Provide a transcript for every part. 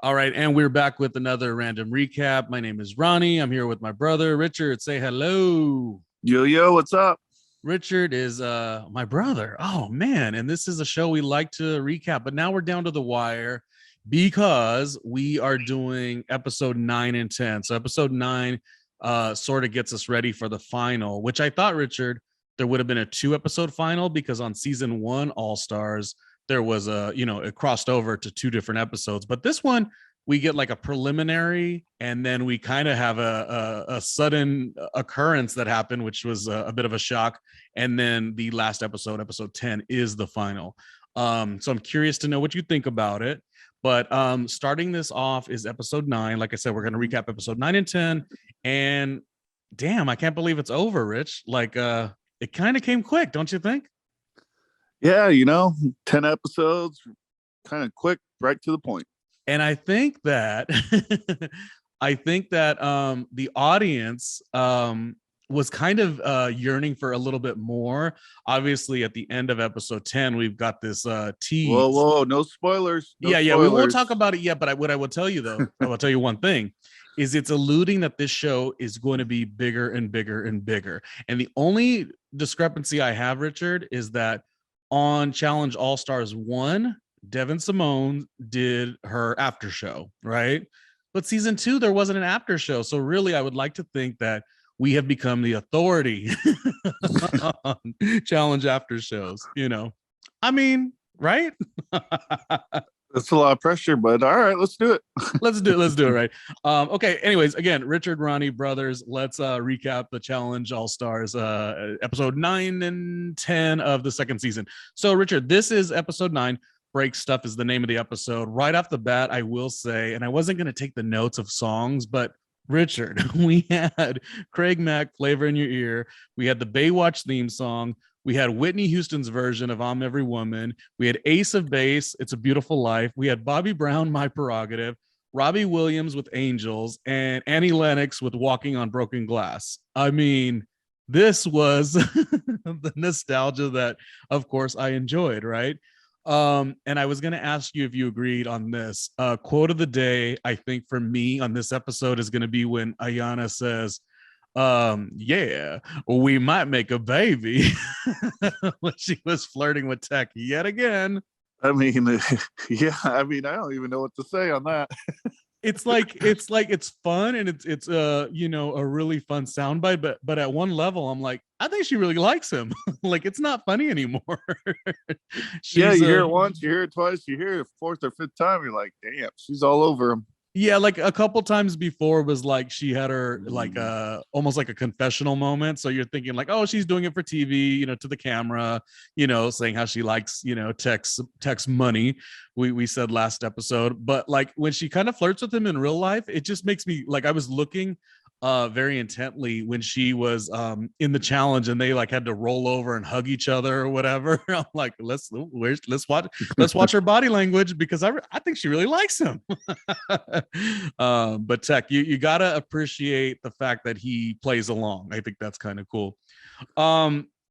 All right, and we're back with another random recap. My name is Ronnie. I'm here with my brother Richard. Say hello. Yo, what's up? Richard is my brother. Oh man, and this is a show we like to recap, but now we're down to the wire because we are doing episode 9 and 10. So episode 9 sort of gets us ready for the final, which I thought, Richard, there would have been a 2 episode final because on season 1 Allstars there was it crossed over to 2 different episodes, but this one we get like a preliminary and then we kind of have a sudden occurrence that happened, which was a bit of a shock, and then the last episode, episode 10, is the final. So I'm curious to know what you think about it. But starting this off is episode 9. Like I said, we're going to recap episode 9 and 10. And damn, I can't believe it's over, Rich. Like it kind of came quick, don't you think? Yeah, 10 episodes, kind of quick, right to the point. And I think that the audience was kind of yearning for a little bit more. Obviously, at the end of episode 10, we've got this tease. Whoa, no spoilers. No yeah, we won't talk about it yet. But what I will tell you, though, I will tell you one thing, is it's alluding that this show is going to be bigger and bigger and bigger. And the only discrepancy I have, Richard, is that on Challenge All-Stars 1, Devin Simone did her after show, right? But season 2, there wasn't an after show. So really, I would like to think that we have become the authority on challenge after shows, I mean, right? That's a lot of pressure, but all right, let's do it. let's do it, right? Okay, anyways, again, Richard, Ronnie, brothers, let's recap the Challenge All-Stars episode 9 and 10 of the second season. So, Richard, this is episode 9. Break Stuff is the name of the episode. Right off the bat, I will say, and I wasn't going to take the notes of songs, but Richard, we had Craig Mack, Flavor in Your Ear. We had the Baywatch theme song. We had Whitney Houston's version of I'm Every Woman. We had Ace of Base, It's a Beautiful Life. We had Bobby Brown, My Prerogative. Robbie Williams with Angels, and Annie Lennox with Walking on Broken Glass. I mean, this was the nostalgia that, of course, I enjoyed, right? And I was going to ask you if you agreed on this. Quote of the day, I think for me on this episode, is going to be when Ayana says, yeah, we might make a baby. When she was flirting with Tech yet again. I mean, yeah, I don't even know what to say on that. It's fun, and it's a really fun soundbite, but at one level I'm like, I think she really likes him. Like, it's not funny anymore. Yeah, you hear it once, you hear it twice, you hear it a fourth or fifth time, you're like, damn, she's all over him. Yeah, like a couple times before was like she had her like almost like a confessional moment. So you're thinking like, oh, she's doing it for TV, to the camera, saying how she likes, text money. We said last episode, but like when she kind of flirts with him in real life, it just makes me like, I was looking very intently when she was in the challenge and they like had to roll over and hug each other or whatever. I'm like, let's watch her body language, because I think she really likes him. But Tech, you gotta appreciate the fact that he plays along. I think that's kind of cool.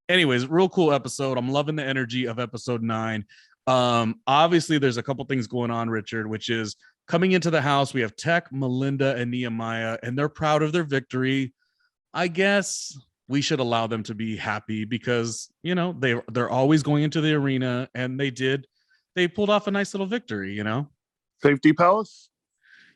Anyways, real cool episode. I'm loving the energy of episode 9. Obviously there's a couple things going on, Richard, which is coming into the house, we have Tech, Melinda, and Nehemiah, and they're proud of their victory. I guess we should allow them to be happy because, they're always going into the arena, and they pulled off a nice little victory, Safety Palace?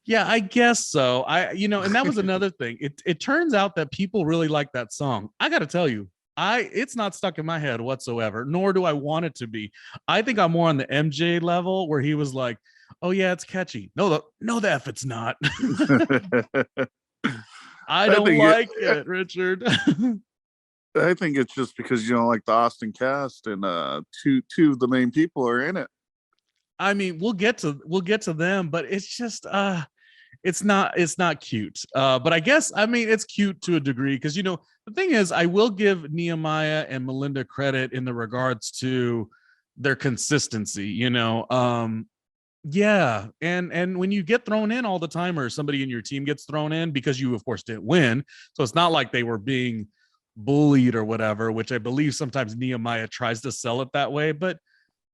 Yeah, I guess so. And that was another thing. It turns out that people really like that song. I got to tell you, it's not stuck in my head whatsoever, nor do I want it to be. I think I'm more on the MJ level where he was like, oh yeah, it's catchy. No, the F it's not. I don't like it, Richard. I think it's just because you don't like the Austin cast, and two of the main people are in it. I mean, we'll get to them, but it's just it's not cute. But I guess, it's cute to a degree, because the thing is, I will give Nehemiah and Melinda credit in the regards to their consistency, yeah, and when you get thrown in all the time, or somebody in your team gets thrown in because you of course didn't win, so it's not like they were being bullied or whatever, which I believe sometimes Nehemiah tries to sell it that way, but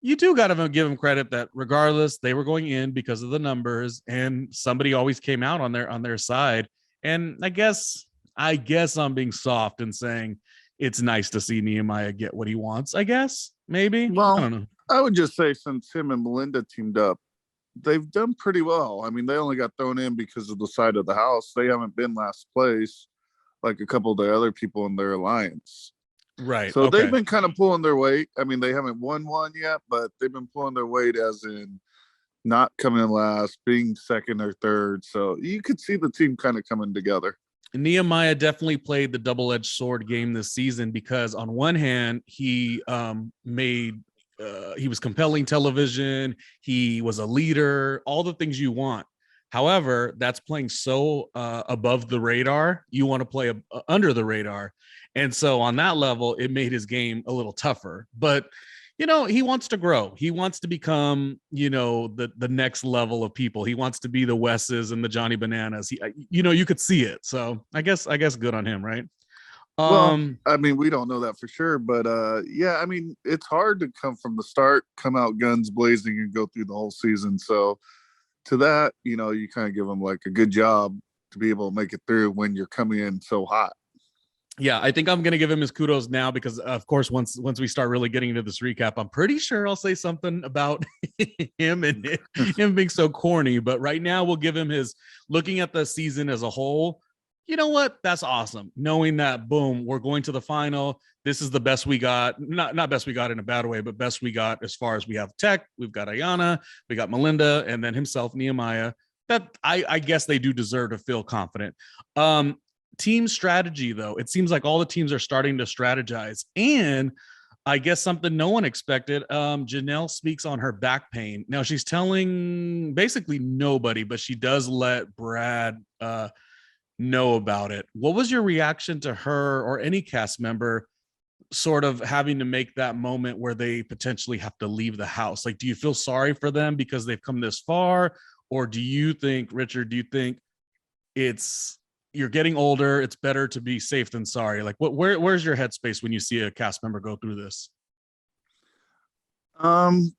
you do got to give them credit that regardless, they were going in because of the numbers, and somebody always came out on their side. And I guess I'm being soft and saying it's nice to see Nehemiah get what he wants. I guess maybe I Well, don't know. I would just say since him and Melinda teamed up, they've done pretty well. I mean, they only got thrown in because of the side of the house. They haven't been last place like a couple of the other people in their alliance. Right. So they've Okay. been kind of pulling their weight. I mean, they haven't won one yet, but they've been pulling their weight as in not coming in last, being second or third. So you could see the team kind of coming together. Nehemiah definitely played the double-edged sword game this season because on one hand, he he was compelling television, he was a leader, all the things you want. However, that's playing so above the radar. You want to play under the radar. And so on that level, it made his game a little tougher. But he wants to grow. He wants to become, the next level of people. He wants to be the Wesses and the Johnny Bananas. You could see it. So I guess good on him, right? Well, I mean, we don't know that for sure, but yeah, I mean, it's hard to come from the start, come out guns blazing, and go through the whole season. So to that, you kind of give them like a good job to be able to make it through when you're coming in so hot. Yeah, I think I'm gonna give him his kudos now because, of course, once we start really getting into this recap, I'm pretty sure I'll say something about him and him being so corny. But right now, we'll give him his looking at the season as a whole. You know what? That's awesome. Knowing that, boom, we're going to the final. This is the best we got. Not best we got in a bad way, but best we got as far as we have Tech. We've got Ayana, we got Melinda, and then himself, Nehemiah. That I guess they do deserve to feel confident. Team strategy, though, it seems like all the teams are starting to strategize, and I guess something no one expected. Janelle speaks on her back pain. Now she's telling basically nobody, but she does let Brad know about it. What was your reaction to her or any cast member sort of having to make that moment where they potentially have to leave the house? Like, do you feel sorry for them because they've come this far, or do you think, Richard, it's you're getting older, it's better to be safe than sorry? Like, where's your headspace when you see a cast member go through this?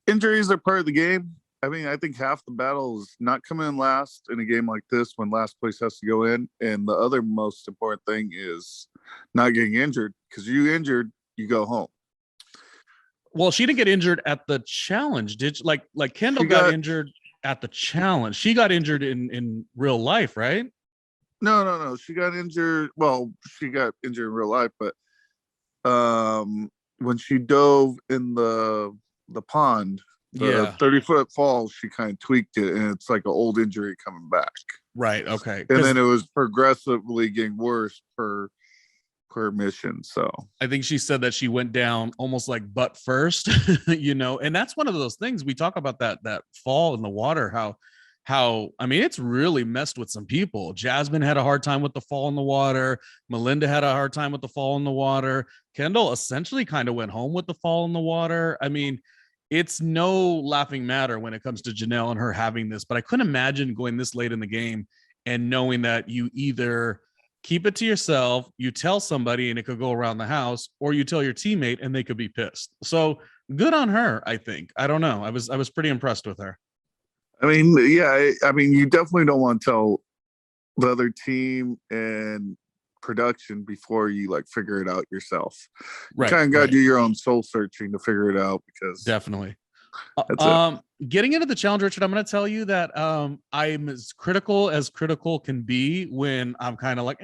Injuries are part of the game. I mean, I think half the battle is not coming in last in a game like this when last place has to go in, and the other most important thing is not getting injured, because you injured, you go home. Well, she didn't get injured at the challenge, did she? Like Kendall got injured at the challenge. She got injured in real life, right? No. She got injured. Well, she got injured in real life, but when she dove in the pond, the 30-foot fall, she kind of tweaked it, and it's like an old injury coming back. Right. Okay. And then it was progressively getting worse per mission. So I think she said that she went down almost like butt first, and that's one of those things we talk about, that fall in the water, how I mean, it's really messed with some people. Jasmine had a hard time with the fall in the water. Melinda had a hard time with the fall in the water. Kendall essentially kind of went home with the fall in the water. I mean, it's no laughing matter when it comes to Janelle and her having this, but I couldn't imagine going this late in the game and knowing that you either keep it to yourself, you tell somebody and it could go around the house, or you tell your teammate and they could be pissed. So good on her, I think. I don't know. I was pretty impressed with her. I mean, yeah, I mean, you definitely don't want to tell the other team and production before you like figure it out yourself. You kind of got to do your own soul searching to figure it out, because definitely. That's Getting into the challenge, Richard, I'm going to tell you that I'm as critical can be when I'm kind of like,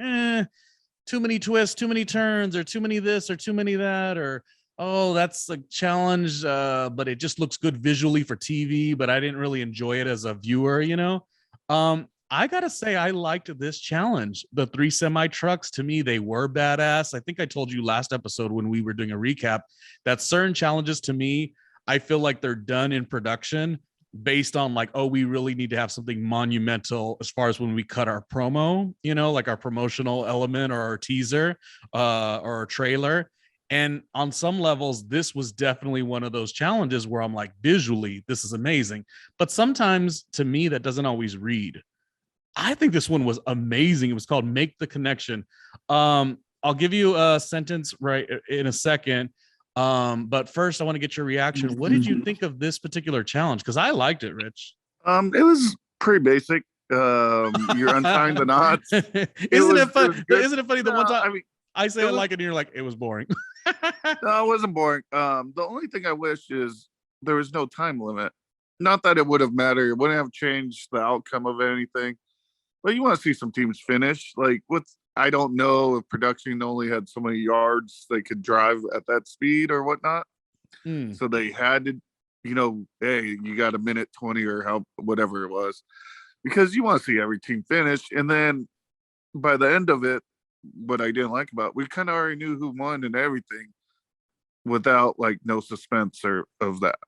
too many twists, too many turns, or too many this or too many that, or oh, that's a challenge, but it just looks good visually for TV, but I didn't really enjoy it as a viewer, I gotta say, I liked this challenge. The 3 semi trucks, to me, they were badass. I think I told you last episode when we were doing a recap that certain challenges, to me, I feel like they're done in production based on like, oh, we really need to have something monumental as far as when we cut our promo, like our promotional element or our teaser or our trailer. And on some levels, this was definitely one of those challenges where I'm like, visually, this is amazing. But sometimes, to me, that doesn't always read. I think this one was amazing. It was called Make the Connection. I'll give you a sentence right in a second. But first I want to get your reaction. What did you think of this particular challenge? Because I liked it, Rich. It was pretty basic. You're untying the knots. Isn't it fun? Isn't it funny the No, one time I mean, I say I like it and you're like, it was boring. no, it wasn't boring. The only thing I wish is there was no time limit. Not that it would have mattered. It wouldn't have changed the outcome of anything. But you want to see some teams finish. Like, I don't know if production only had so many yards they could drive at that speed or whatnot. So they had to, hey, you got a minute 20 or whatever it was, because you want to see every team finish. And then by the end of it, what I didn't like about it, we kind of already knew who won and everything without like no suspense of that.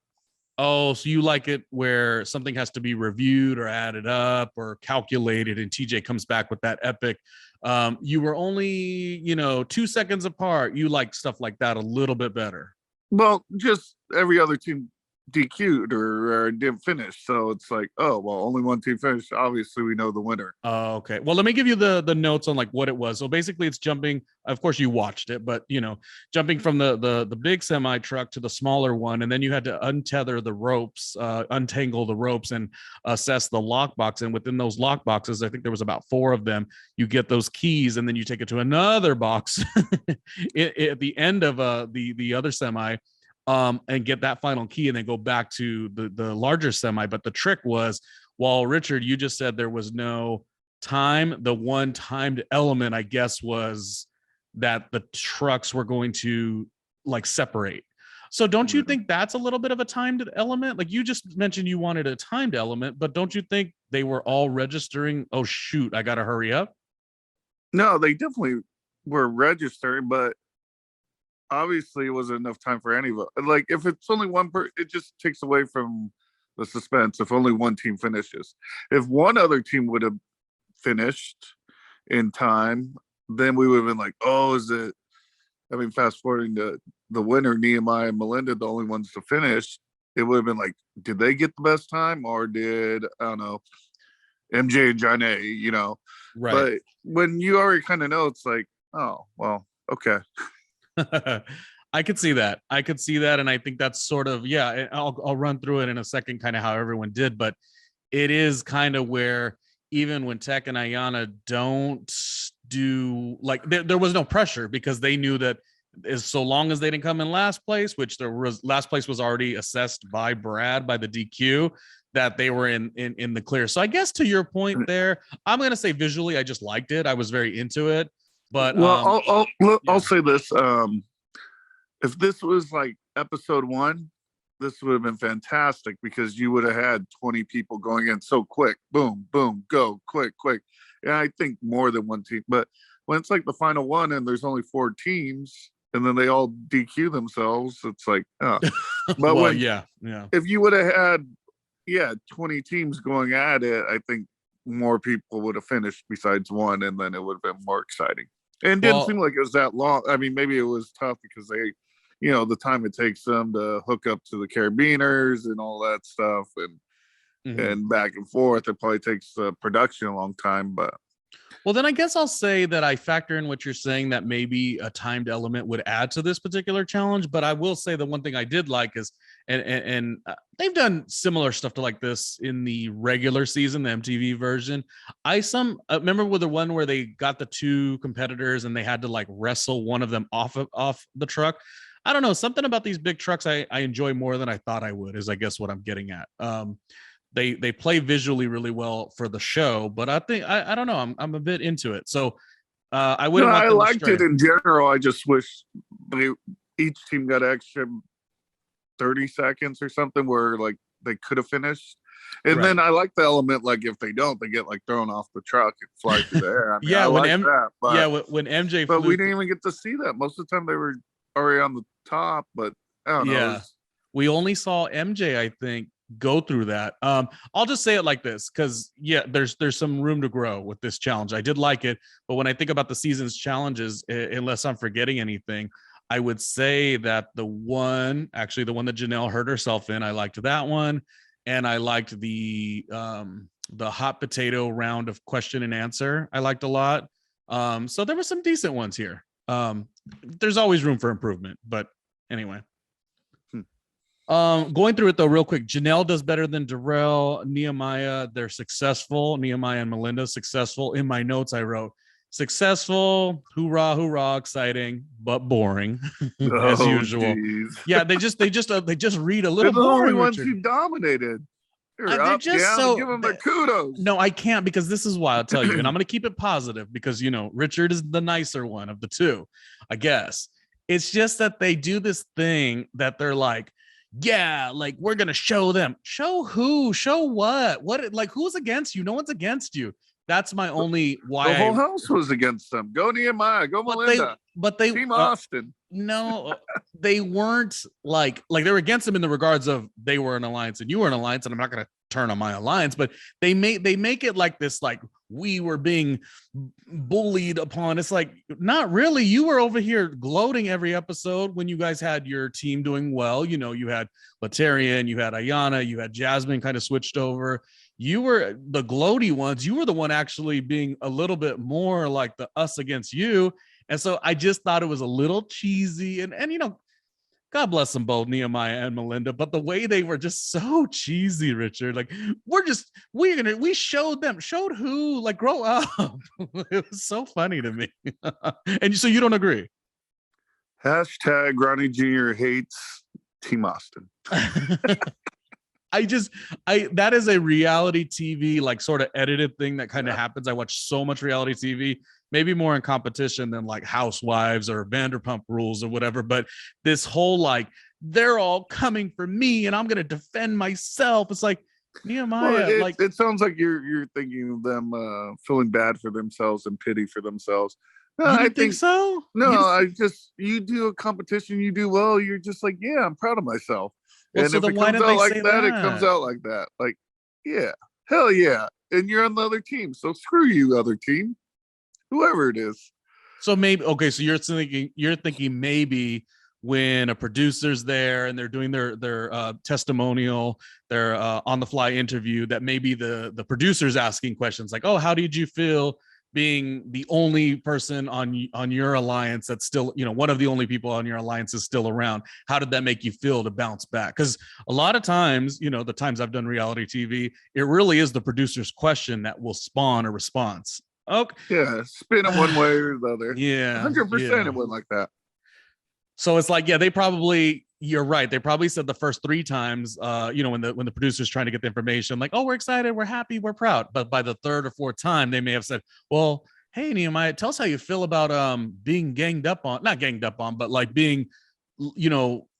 Oh, so you like it where something has to be reviewed or added up or calculated, and TJ comes back with that epic. You were only, 2 seconds apart. You like stuff like that a little bit better. Well, just every other team DQ'd or didn't finish. So it's like, oh, well, only one team finished. Obviously, we know the winner. Okay. Well, let me give you the notes on like what it was. So basically it's jumping. Of course you watched it, but jumping from the big semi truck to the smaller one. And then you had to untether the ropes, untangle the ropes and assess the lockbox. And within those lock boxes, I think there was about 4 of them. You get those keys and then you take it to another box at the end of the other semi. And get that final key and then go back to the larger semi. But the trick was, while Richard, you just said there was no time, the one timed element, I guess, was that the trucks were going to like separate. So don't you think that's a little bit of a timed element? Like you just mentioned you wanted a timed element, but don't you think they were all registering, oh shoot, I got to hurry up? No, they definitely were registering, but obviously it wasn't enough time for any of it. Like if it's only one it just takes away from the suspense if only one team finishes. If one other team would have finished in time, then we would have been like, oh, is it, fast forwarding to the winner, Nehemiah and Melinda, the only ones to finish, it would have been like, did they get the best time or did, I don't know, MJ and John A, Right. But when you already kind of know, it's like, oh, well, okay. I could see that. And I think that's sort of, yeah, I'll run through it in a second, kind of how everyone did, but it is kind of where even when Tech and Ayana don't do, like, there was no pressure because they knew that as so long as they didn't come in last place, which last place was already assessed by Brad by the DQ, that they were in the clear. So I guess to your point there, I'm going to say visually, I just liked it. I was very into it. But well, I'll say this: if this was like episode 1, this would have been fantastic because you would have had 20 people going in so quick, boom, boom, go, quick. And I think more than one team. But when it's like the final one and there's only 4 teams, and then they all DQ themselves, it's like, oh. But well, if you would have had 20 teams going at it, I think more people would have finished besides one, and then it would have been more exciting. And it didn't seem like it was that long. Maybe it was tough because they, the time it takes them to hook up to the carabiners and all that stuff and back and forth. It probably takes production a long time, but. Well, then I guess I'll say that I factor in what you're saying, that maybe a timed element would add to this particular challenge. But I will say the one thing I did like is, and they've done similar stuff to like this in the regular season, the MTV version. I remember with the one where they got the 2 competitors and they had to like wrestle one of them off the truck. I don't know, something about these big trucks I enjoy more than I thought I would, is I guess what I'm getting at. They play visually really well for the show, but I think I don't know, I'm a bit into it. So I wouldn't. I liked it in general. I just wish each team got extra 30 seconds or something where like they could have finished. And then I like the element, like if they don't, they get like thrown off the truck and fly through the air. Yeah, when MJ, but we didn't even get to see that. Most of the time they were already on the top, but I don't know. We only saw MJ, I think, go through that. I'll just say it like this, because there's some room to grow with this challenge. I did like it, but when I think about the season's challenges, unless I'm forgetting anything, I would say that the one that Janelle hurt herself in, I liked that one, and I liked the hot potato round of question and answer. I liked a lot. So there were some decent ones here. There's always room for improvement, but Anyway. Going through it though, real quick. Janelle does better than Darrell. Nehemiah, they're successful. Nehemiah and Melinda successful. In my notes, I wrote successful, hoorah, hoorah, exciting, but boring as usual. Geez. Yeah, they just read a little They're the boring. only ones Richard. who dominated. They're just so give them their kudos. No, I can't, because this is why I'll tell you, and I'm going to keep it positive because Richard is the nicer one of the two, I guess. It's just that they do this thing that they're like, yeah, like we're gonna show them. Show who? Show what? What? Like who's against you? No one's against you. That's my only why. The whole house was against them. Go Nehemiah. Go Melinda. But they Team Austin. No, they weren't like they were against them in the regards of they were an alliance and you were an alliance, and I'm not gonna turn on my alliance, but they make it like this, like we were being bullied upon. It's like, not really. You were over here gloating every episode when you guys had your team doing well. You had Latarian, you had Ayana, you had Jasmine kind of switched over. You were the gloaty ones. You were the one actually being a little bit more like the us against you. And so I just thought it was a little cheesy, and God bless them both, Nehemiah and Melinda, but the way they were just so cheesy, Richard. Like we showed who, like, grow up. It was so funny to me. And so you don't agree? Hashtag Ronnie Jr. hates Team Austin. That is a reality TV, like sort of edited thing that kind of happens. I watch so much reality TV, maybe more in competition than like Housewives or Vanderpump Rules or whatever. But this whole, like, they're all coming for me and I'm going to defend myself. It's like, Nehemiah, it sounds like you're thinking of them feeling bad for themselves and pity for themselves. No, I think so. No, you do a competition, you do well. You're just like, yeah, I'm proud of myself. Well, and so if it comes out like that, it comes out like that. Like, yeah, hell yeah. And you're on the other team. So screw you, other team. Whoever it is. So maybe, okay, so you're thinking maybe when a producer's there and they're doing their testimonial, their on the fly interview, that maybe the producer's asking questions like, oh, how did you feel being the only person on your alliance that's still, one of the only people on your alliance is still around? How did that make you feel to bounce back? Because a lot of times, the times I've done reality TV, it really is the producer's question that will spawn a response. Okay. Yeah, spin it one way or the other. Yeah. 100% it went like that. So it's like, yeah, you're right. They probably said the first 3 times, when the producer's trying to get the information, like, oh, we're excited, we're happy, we're proud. But by the 3rd or 4th time, they may have said, well, hey, Nehemiah, tell us how you feel about being not ganged up on, but like being,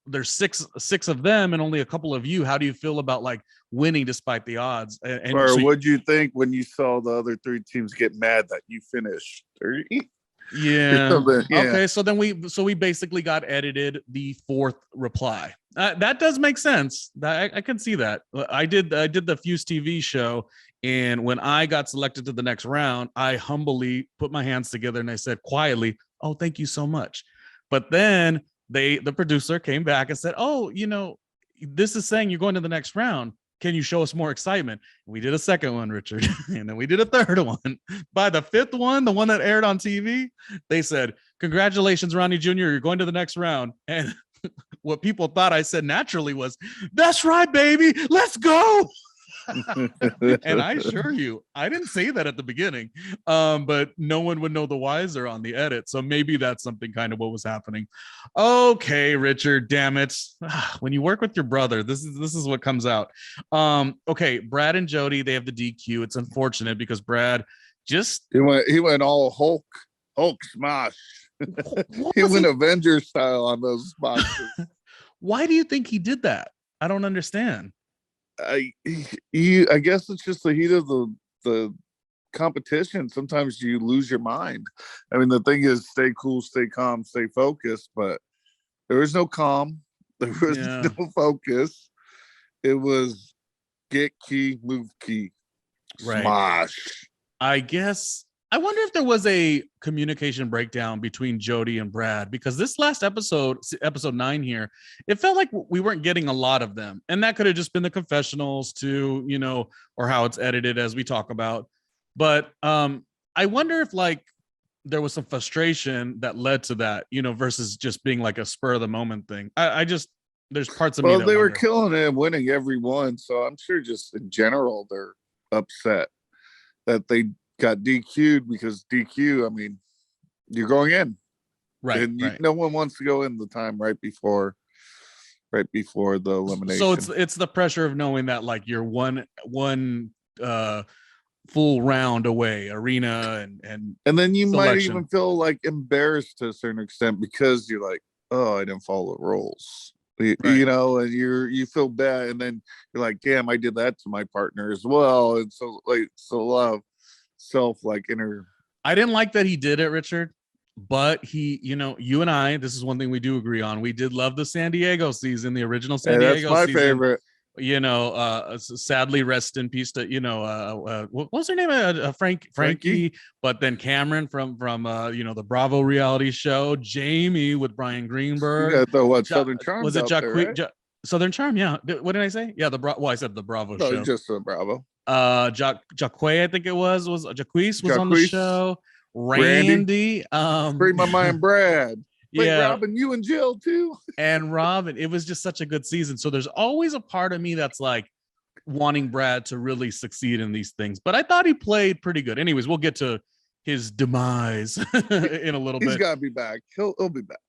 there's six of them and only a couple of you. How do you feel about like winning despite the odds? Or so what'd you think when you saw the other 3 teams get mad that you finished 30? Yeah. Okay. So then we basically got edited the 4th reply. That does make sense. I can see that. I did the Fuse TV show, and when I got selected to the next round, I humbly put my hands together and I said quietly, "Oh, thank you so much." But then the producer came back and said, "Oh, this is saying you're going to the next round. Can you show us more excitement?" We did a second one, Richard, and then we did a third one. By the 5th one, the one that aired on TV, they said, "Congratulations, Ronnie Jr., you're going to the next round." And what people thought I said naturally was, "That's right, baby, let's go." And I assure you, I didn't say that at the beginning, but no one would know the wiser on the edit. So maybe that's something kind of what was happening. Okay, Richard, damn it. When you work with your brother, this is what comes out. Okay, Brad and Jody, they have the DQ. It's unfortunate because Brad just he went all Hulk smash. He went Avenger style on those boxes. Why do you think he did that? I don't understand. I guess it's just the heat of the competition. Sometimes you lose your mind. I mean, the thing is, stay cool, stay calm, stay focused, but there was no calm. There was no focus. It was get key, move key, smash. I guess. I wonder if there was a communication breakdown between Jody and Brad, because this last episode 9 here, it felt like we weren't getting a lot of them. And that could have just been the confessionals too, or how it's edited as we talk about. But I wonder if like there was some frustration that led to that, versus just being like a spur of the moment thing. I just, there's parts of me that they were wonder. killing it and winning every one, so I'm sure just in general they're upset that they got DQ'd, because DQ, I mean, you're going in, Right, and right. no one wants to go in the time right before the elimination. So it's the pressure of knowing that like you're one full round away, arena and then you selection. might even feel like embarrassed to a certain extent, because you're like, oh, I didn't follow the rules, right. And you feel bad, and then you're like, damn, I did that to my partner as well. And so like, so a lot of self like inner. I didn't like that he did it, Richard, but he, you and I, this is one thing we do agree on. We did love the San Diego season, the original San Diego that's my season. favorite. Sadly, rest in peace to, what was her name? Frankie, but then Cameron from the Bravo reality show, Jamie with Brian Greenberg. You gotta throw Southern Charm. Was it Jacque? Right? Southern Charm? Yeah. What did I say? Yeah, I said the Bravo show. Just the Bravo. Jacque, I think it was Jacque was on the show. Randy, Bring my mind, Brad. Yeah, Robin, you and Jill too. And Robin, it was just such a good season. So there's always a part of me that's like wanting Brad to really succeed in these things. But I thought he played pretty good. Anyways, we'll get to his demise in a little bit. He's got to be back. He'll be back.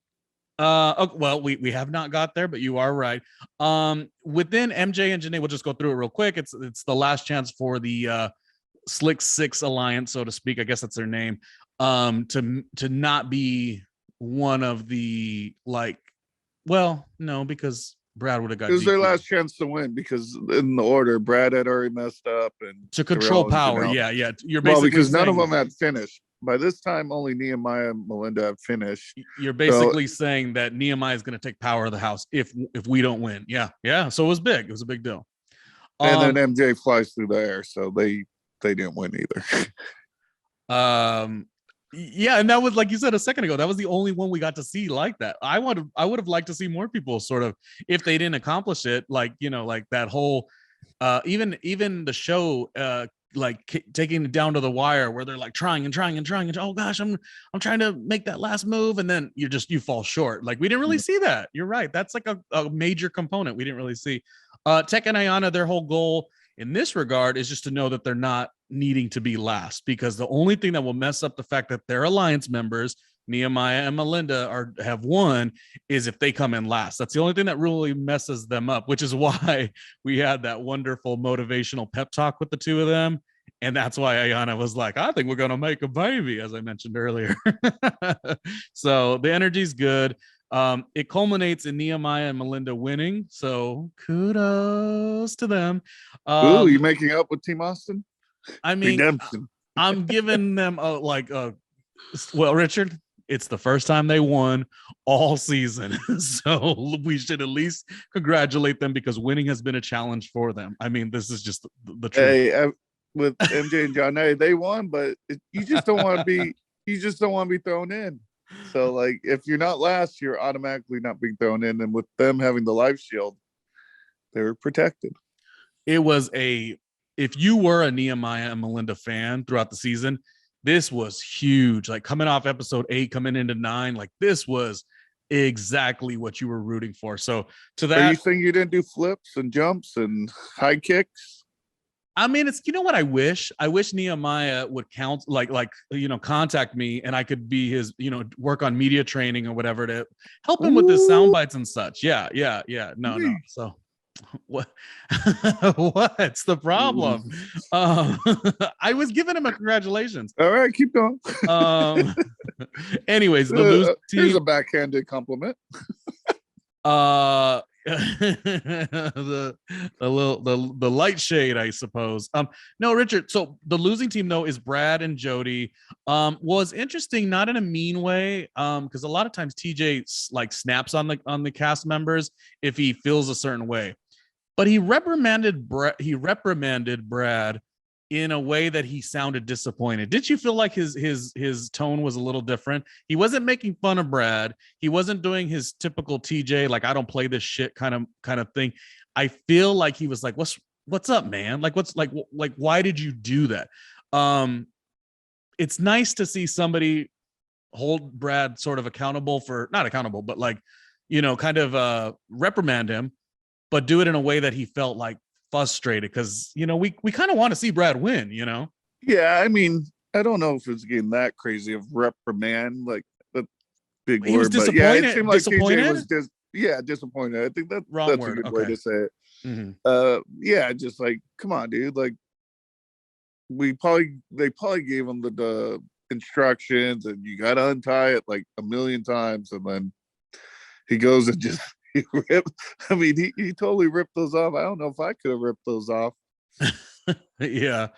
Okay, well, we have not got there, but you are right. Within MJ and Janae, we'll just go through it real quick. It's the last chance for the Slick Six Alliance, so to speak. I guess that's their name. To not be one of the no, because Brad would have got. It was their last chance to win, because in the order, Brad had already messed up, and to control power. Yeah. You're basically because none of them had finished. By this time, only Nehemiah and Melinda have finished. You're basically saying that Nehemiah is going to take power of the house if we don't win. Yeah. So it was big. It was a big deal. And then MJ flies through the air, so they didn't win either. Yeah, and that was, like you said a second ago, that was the only one we got to see like that. I would have liked to see more people sort of, if they didn't accomplish it, like like that whole even the show taking it down to the wire, where they're like trying and oh gosh, I'm trying to make that last move, and then you fall short. Like, we didn't really see that. You're right, that's like a major component we didn't really see. Tech and Ayanna, their whole goal in this regard is just to know that they're not needing to be last, because the only thing that will mess up the fact that their alliance members, Nehemiah and Melinda, have won, is if they come in last. That's the only thing that really messes them up, which is why we had that wonderful motivational pep talk with the two of them. And that's why Ayanna was like, I think we're going to make a baby, as I mentioned earlier. So the energy's good. It culminates in Nehemiah and Melinda winning. So kudos to them. Ooh, you making up with Team Austin? I mean, redemption. I'm giving them well, Richard, it's the first time they won all season. So we should at least congratulate them, because winning has been a challenge for them. I mean, this is just the truth. Hey, with MJ and Janae, they won, but you just don't want to be thrown in. So like, if you're not last, you're automatically not being thrown in. And with them having the life shield, they were protected. It was if you were a Nehemiah and Melinda fan throughout the season, this was huge. Like, coming off episode 8, coming into 9, like, this was exactly what you were rooting for. So to that, are you saying you didn't do flips and jumps and high kicks? I mean, it's, what I wish Nehemiah would contact me, and I could be his, work on media training or whatever to help him with his sound bites and such. Yeah. No. So what what's the problem? I was giving him a congratulations. All right, keep going. Anyways, the lose team, here's a backhanded compliment. The light shade, I suppose. No, Richard, so the losing team though is Brad and Jody. Was interesting, not in a mean way, because a lot of times TJ snaps on the cast members if he feels a certain way, but he reprimanded Brad in a way that he sounded disappointed. Did you feel like his tone was a little different? He wasn't making fun of Brad. He wasn't doing his typical TJ, like, I don't play this shit kind of thing. I feel like he was like, what's up, man? Like, what's why did you do that? It's nice to see somebody hold Brad sort of accountable for, not accountable, but like, kind of reprimand him, but do it in a way that he felt like frustrated because, we kind of want to see Brad win, Yeah, I mean, I don't know if it's getting that crazy of reprimand, like the big He was word, but yeah, it seemed like KJ disappointed. was just disappointed. I think Wrong that's a word. good way Okay. to say it. Yeah, just like, come on, dude. Like they probably gave him the instructions and you gotta untie it like a million times, and then he goes and just he ripped. I mean, he totally ripped those off. I don't know if I could have ripped those off. Yeah.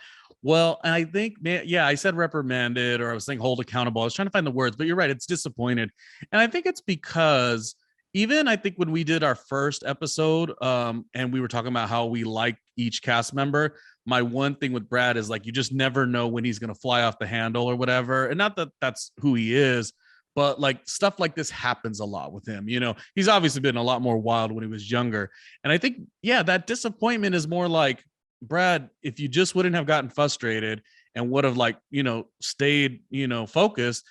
Well, I think, yeah, I said reprimanded, or I was saying hold accountable. I was trying to find the words, but you're right. It's disappointed. And I think it's because even I think when we did our first episode, and we were talking about how we like each cast member, my one thing with Brad is like, you just never know when he's going to fly off the handle or whatever. And not that that's who he is, but like stuff like this happens a lot with him. He's obviously been a lot more wild when he was younger. And I think, yeah, that disappointment is more like, Brad, if you just wouldn't have gotten frustrated and would have like, stayed, focused,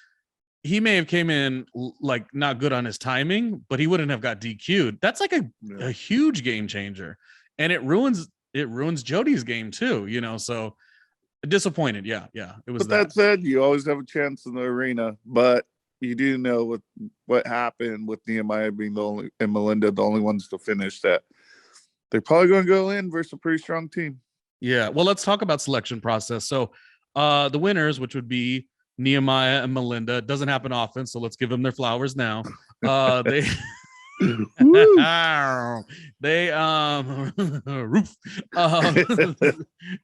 he may have came in like not good on his timing, but he wouldn't have got DQ'd. That's like a huge game changer. And it ruins Jody's game too, so disappointed. Yeah. It was but that said, you always have a chance in the arena, but you do know what happened with Nehemiah being the only and Melinda the only ones to finish that. They're probably going to go in versus a pretty strong team. Yeah. Well, let's talk about selection process. So the winners, which would be Nehemiah and Melinda, it doesn't happen often. So let's give them their flowers now. They they roof.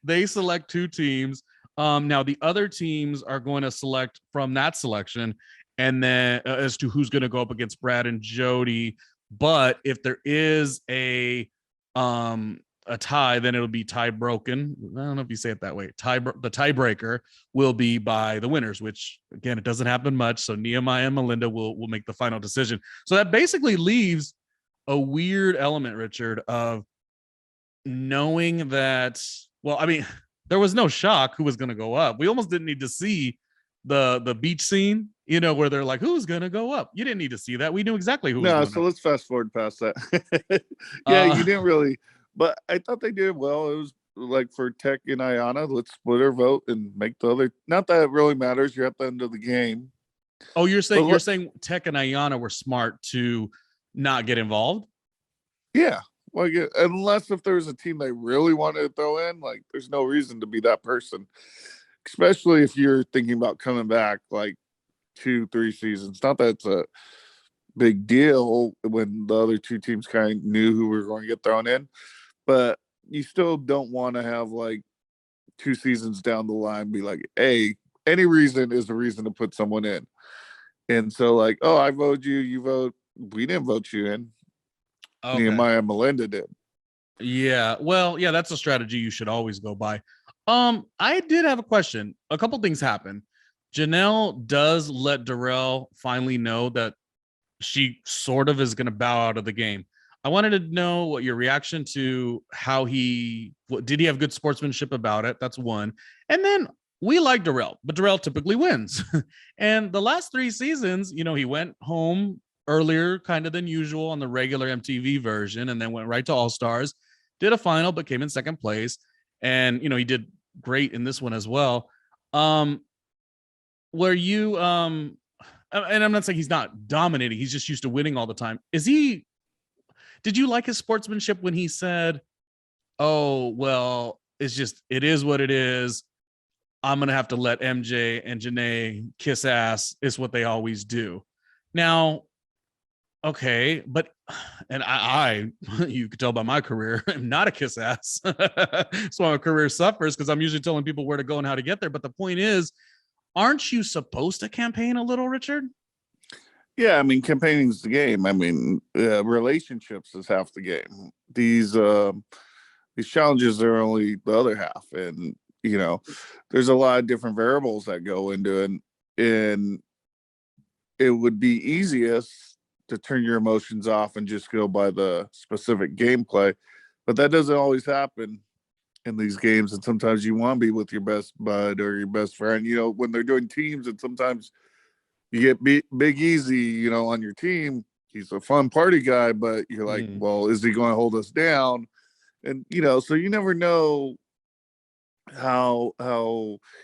They select two teams. Now the other teams are going to select from that selection, and then as to who's going to go up against Brad and Jody. But if there is a tie, then it'll be tie broken. I don't know if you say it that way. The tiebreaker will be by the winners, which again, it doesn't happen much. So Nehemiah and Melinda will make the final decision. So that basically leaves a weird element, Richard, of knowing that, well, I mean, there was no shock who was going to go up. We almost didn't need to see the beach scene, where they're like, who's going to go up? You didn't need to see that. We knew exactly who was going so up. let's fast forward past that. You didn't really, but I thought they did well. It was like for Tech and Ayana, let's split our vote and make the other, not that it really matters. You're at the end of the game. Oh, you're saying Tech and Ayana were smart to not get involved? Yeah. Well, yeah, unless if there's a team they really wanted to throw in, like there's no reason to be that person, especially if you're thinking about coming back like 2-3 seasons. Not that it's a big deal when the other two teams kind of knew who were going to get thrown in, but you still don't want to have like 2 seasons down the line be like, hey, any reason is a reason to put someone in. And so like, oh, I vote you vote, we didn't vote you in. Okay. Nehemiah and Melinda did. Yeah. Well, yeah, that's a strategy you should always go by. I did have a question. A couple things happen. Janelle does let Darrell finally know that she sort of is going to bow out of the game. I wanted to know what your reaction to how did he have good sportsmanship about it? That's one. And then we like Darrell, but Darrell typically wins. And the last 3 seasons, he went home earlier kind of than usual on the regular MTV version, and then went right to Allstars, did a final, but came in second place. And, he did great in this one as well. Where you, and I'm not saying he's not dominating, he's just used to winning all the time. Did you like his sportsmanship when he said, oh, well, it is what it is. I'm going to have to let MJ and Janae kiss ass. It's what they always do. Now, okay, but, and I you could tell by my career, I'm not a kiss ass. So my career suffers because I'm usually telling people where to go and how to get there. But the point is, aren't you supposed to campaign a little, Richard? Yeah, I mean, campaigning is the game. I mean, relationships is half the game. These challenges are only the other half, and there's a lot of different variables that go into it. And it would be easiest to turn your emotions off and just go by the specific gameplay, but that doesn't always happen in these games. And sometimes you want to be with your best bud or your best friend. When they're doing teams, and sometimes You get Big Easy, you know, on your team. He's a fun party guy, but you're like, well, is he going to hold us down? And you know, so you never know how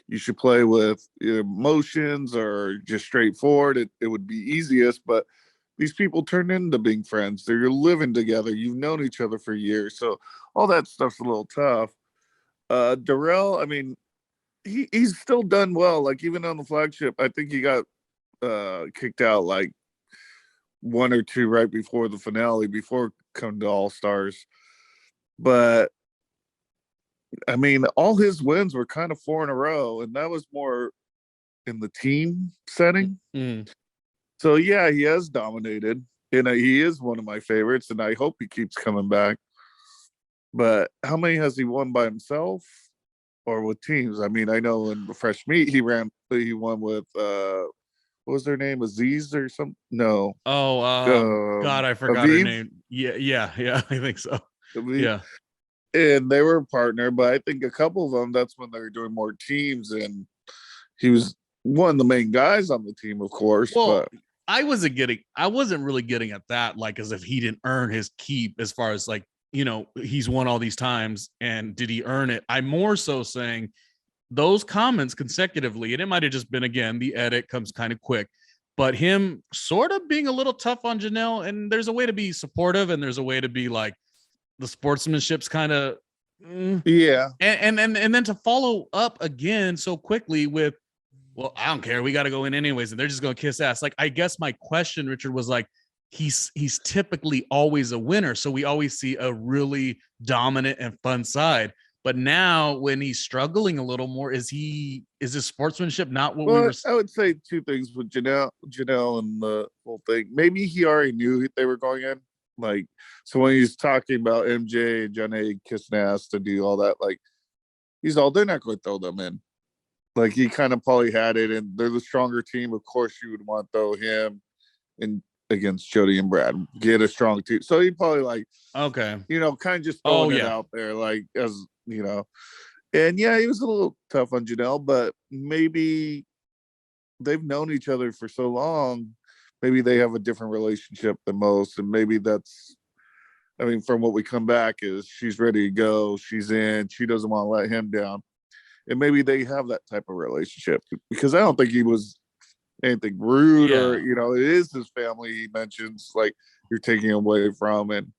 you should play with emotions or just straightforward. It would be easiest, but these people turn into being friends. They're living together. You've known each other for years, so all that stuff's a little tough. Darrell, I mean, he's still done well. Like even on the flagship, I think he got kicked out like one or two right before the finale, before coming to All Stars. But I mean, all his wins were kind of 4 in a row, and that was more in the team setting. So yeah, he has dominated, and he is one of my favorites, and I hope he keeps coming back. But how many has he won by himself or with teams? I mean, I know in the fresh meat he won with what was their name, Aziz or something? No. God, I forgot her name. Yeah, I think so. Yeah. And they were a partner, but I think a couple of them, that's when they were doing more teams, and he was one of the main guys on the team, of course. Well, but I wasn't really getting at that, like as if he didn't earn his keep, as far as like, you know, he's won all these times and did he earn it? I'm more so saying those comments consecutively, and it might have just been, again, the edit comes kind of quick, but him sort of being a little tough on Janelle, and there's a way to be supportive and there's a way to be like, the sportsmanship's kind of yeah, and then to follow up again so quickly with, well, I don't care, we got to go in anyways, and they're just gonna kiss ass. Like, I guess my question, Richard, was like, he's typically always a winner, so we always see a really dominant and fun side. But now when he's struggling a little more, is his sportsmanship not what we were? I would say two things with Janelle and the whole thing. Maybe he already knew they were going in. Like, so when he's talking about MJ and Johnny kissing ass to do all that, like, they're not going to throw them in. Like, he kind of probably had it, and they're the stronger team. Of course, you would want to throw him in against Jody and Brad, get a strong team. So he probably like, okay, you know, kind of just throwing it out there, like, as you know. And yeah, he was a little tough on Janelle, but maybe they've known each other for so long. Maybe they have a different relationship than most, and maybe that's, I mean, from what we come back is she's ready to go, she's in, she doesn't want to let him down, and maybe they have that type of relationship, because I don't think he was anything rude or, you know, it is his family he mentions, like, you're taking away from, and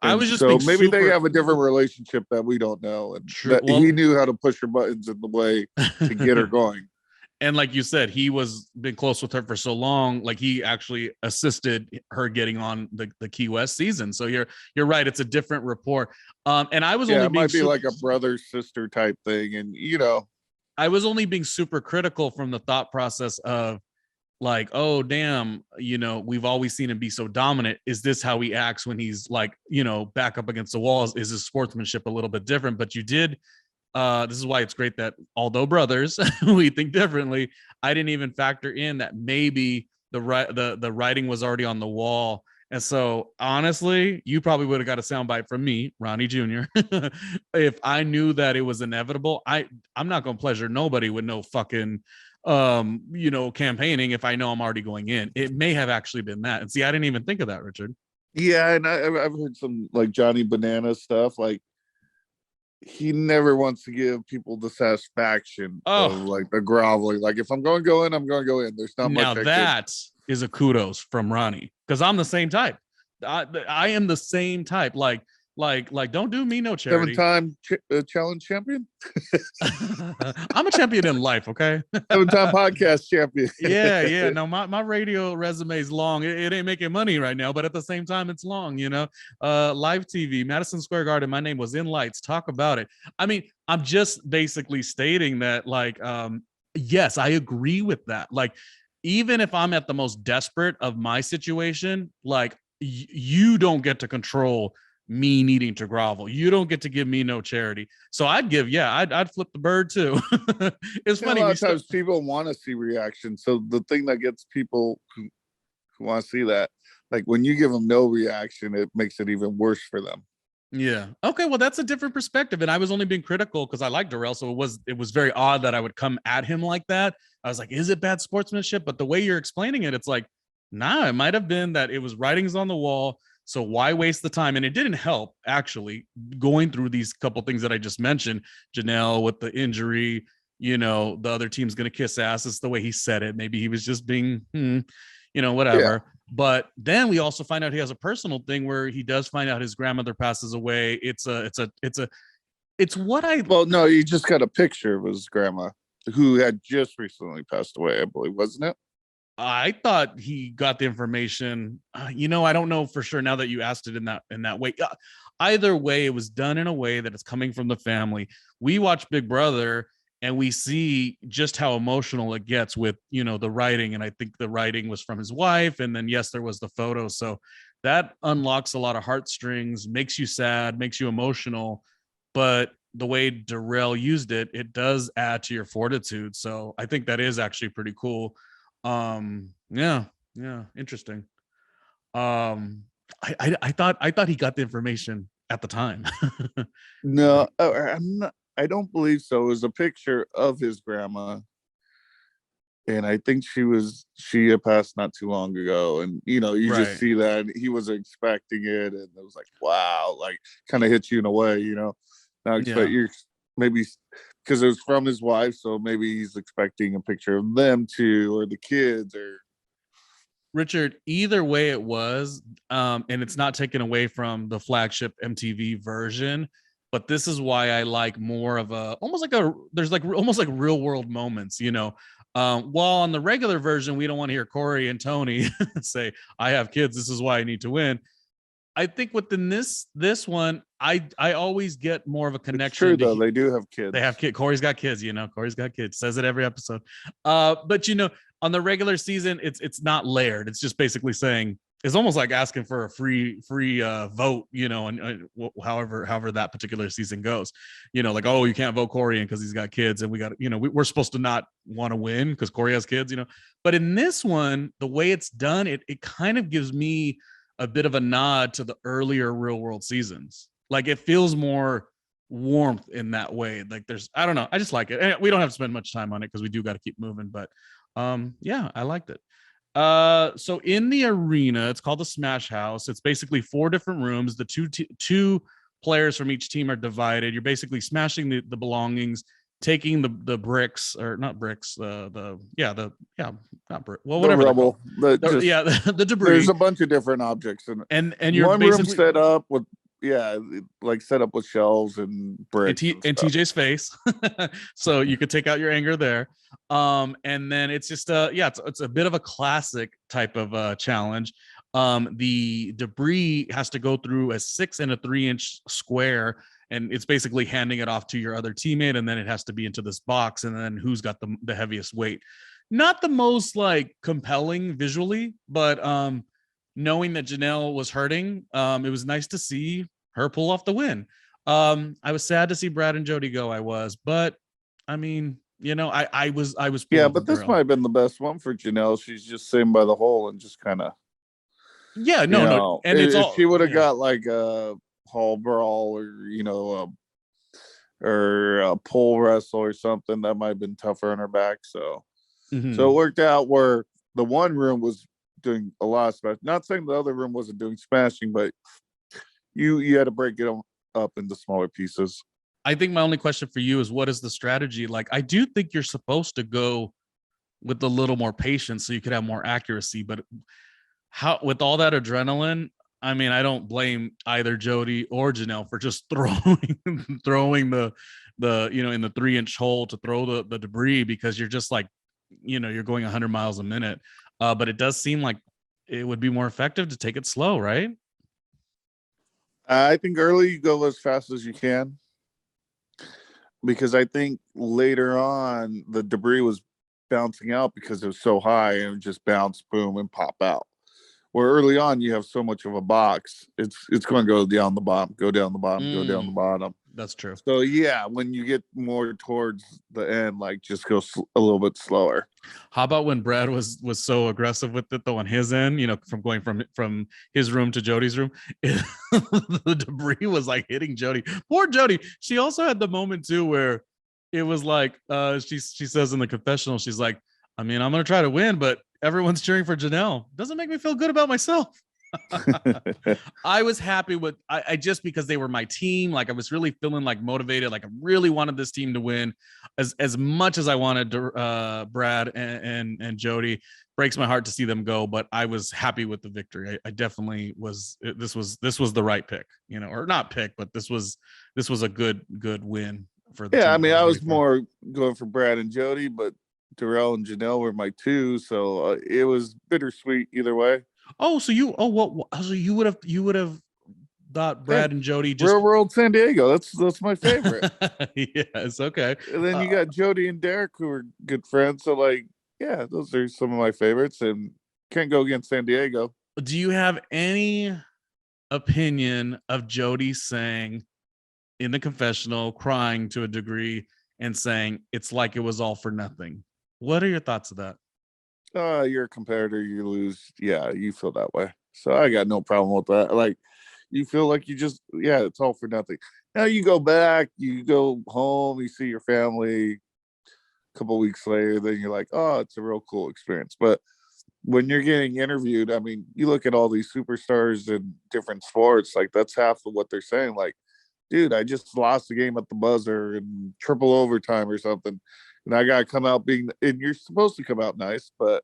I was just so maybe they have a different relationship that we don't know, and that he knew how to push her buttons in the way to get her going. And like you said, he was been close with her for so long. Like, he actually assisted her getting on the Key West season. So you're right. It's a different rapport. And I was only it might be like a brother sister type thing. And, you know, I was only being super critical from the thought process of like, oh, damn, you know, we've always seen him be so dominant. Is this how he acts when he's like, you know, back up against the walls? Is his sportsmanship a little bit different? But you did. This is why it's great that, although brothers, we think differently, I didn't even factor in that maybe the writing was already on the wall. And so honestly, you probably would have got a soundbite from me, Ronnie Jr. if I knew that it was inevitable. I'm not gonna pleasure nobody with no fucking you know, campaigning if I know I'm already going in. It may have actually been that. And see, I didn't even think of that, Richard. Yeah, and I've heard some like Johnny Banana stuff, like he never wants to give people the satisfaction of like the groveling. Like, if I'm going to go in, I'm going to go in. There's not much. Now that is a kudos from Ronnie, because I'm the same type. I am the same type. Like, don't do me no charity. 7-time challenge champion. I'm a champion in life. Okay. 7-time podcast champion. yeah. No, my radio resume is long. It ain't making money right now, but at the same time, it's long. You know, live TV, Madison Square Garden. My name was in lights. Talk about it. I mean, I'm just basically stating that, like, yes, I agree with that. Like, even if I'm at the most desperate of my situation, like, you don't get to control me needing to grovel. You don't get to give me no charity. So I'd flip the bird too. It's funny. A lot of times people want to see reaction. So the thing that gets people who want to see that, like, when you give them no reaction, it makes it even worse for them. Yeah. Okay. Well, that's a different perspective, and I was only being critical because I like Darrell, so it was very odd that I would come at him like that. I was like, is it bad sportsmanship? But the way you're explaining it, it's like, nah, it might have been that it was writings on the wall. So why waste the time? And it didn't help actually going through these couple things that I just mentioned. Janelle with the injury, the other team's gonna kiss ass. It's the way he said it. Maybe he was just being, Yeah. whatever. But then we also find out he has a personal thing where he does find out his grandmother passes away. It's what I Well, no, you just got a picture of his grandma who had just recently passed away, I believe, wasn't it? I thought he got the information. I don't know for sure now that you asked it in that way. Either way, it was done in a way that it's coming from the family. We watch Big Brother and we see just how emotional it gets with the writing, and I think the writing was from his wife, and then yes, there was the photo. So that unlocks a lot of heartstrings, makes you sad, makes you emotional, but the way Darrell used it, it does add to your fortitude. So I think that is actually pretty cool. Yeah, yeah, interesting. I thought he got the information at the time. No, I'm not. I don't believe so. It was a picture of his grandma, and I think she had passed not too long ago. And you just Right. see that he was expecting it, and it was like, wow, like kind of hits you in a way, Not expect Yeah. you maybe because it was from his wife, so maybe he's expecting a picture of them too, or the kids, or Richard, either way it was, and it's not taken away from the flagship MTV version, but this is why I like more of a almost like a there's like almost like real world moments. While on the regular version, we don't want to hear Corey and Tony say, I have kids, this is why I need to win. I think within this one, I always get more of a it's true connection to though. They do have they have kids. kids. Corey's got kids, Corey's got kids. Says it every episode. But on the regular season, it's not layered. It's just basically saying it's almost like asking for a free vote, and however that particular season goes. Like, oh, you can't vote Corey in because he's got kids, and we got we're supposed to not want to win because Corey has kids. But in this one, the way it's done, it kind of gives me a bit of a nod to the earlier Real World seasons. Like it feels more warmth in that way. Like I don't know, I just like it. And we don't have to spend much time on it because we do got to keep moving. But yeah, I liked it. So in the arena, it's called the Smash House. It's basically 4 different rooms. The two players from each team are divided. You're basically smashing the belongings, taking the bricks, or not bricks, not brick, well, The whatever they're called. rubble, just The there's debris. a bunch of different objects, and And you're one room basically set up with like set up with shelves and in, bricks T- and in stuff. TJ's face, so you could take out your anger there. And then it's just it's a bit of a classic type of challenge. The debris has to go through a 6 and a 3-inch square, and it's basically handing it off to your other teammate, and then it has to be into this box, and then who's got the heaviest weight. Not the most like compelling visually, but knowing that Janelle was hurting, it was nice to see her pull off the win. I was sad to see Brad and Jody go. I was, but I mean, I was Yeah, pulling for but this Darrell. might have been the best one for Janelle. She's just sitting by the hole and just kind of, Yeah, no, and it's if she all would have yeah. got like a hall brawl, or or a pole wrestle or something, that might have been tougher on her back. So it Mhm. worked out where the one room was doing a lot of smash. Not saying the other room wasn't doing smashing, but you had to break it up into smaller pieces. I think my only question for you is what is the strategy? Like, I do think you're supposed to go with a little more patience so you could have more accuracy, but how with all that adrenaline, I mean, I don't blame either Jody or Janelle for just throwing the in the 3-inch hole to throw the debris, because you're just like, you're going 100 miles a minute. But it does seem like it would be more effective to take it slow, right? I think early you go as fast as you can, because I think later on the debris was bouncing out because it was so high and it would just bounce, boom, and pop out. Where early on you have so much of a box, it's going to go down the bottom, go down the bottom, go down the bottom. That's true. So yeah, when you get more towards the end, like just go a little bit slower. How about when Brad was so aggressive with it though on his end, from going from his room to Jody's room, the debris was like hitting Jody. Poor Jody. She also had the moment too where it was like she says in the confessional, she's like, I mean, I'm gonna try to win, but everyone's cheering for Janelle. Doesn't make me feel good about myself. I was happy with I just because they were my team. Like I was really feeling like motivated. Like I really wanted this team to win as much as I wanted Brad and Jody. Breaks my heart to see them go, but I was happy with the victory. I definitely was. This was the right pick, or not pick, but this was a good win for the team. I mean, I was more going for Brad and Jody, but Darrell and Janelle were my two, so it was bittersweet either way. So you would have thought Brad and Jody just Real World San Diego. That's my favorite. Yes, okay. And then you got Jody and Derek who are good friends. So like, yeah, those are some of my favorites, and can't go against San Diego. Do you have any opinion of Jody saying in the confessional, crying to a degree and saying it's like it was all for nothing? What are your thoughts of that? You're a competitor, you lose. Yeah, you feel that way. So I got no problem with that. Like, you feel like it's all for nothing. Now you go back, you go home, you see your family a couple weeks later, then you're like, oh, it's a real cool experience. But when you're getting interviewed, I mean, you look at all these superstars in different sports, like that's half of what they're saying. Like, dude, I just lost the game at the buzzer in triple overtime or something. And I got to come out and you're supposed to come out nice, but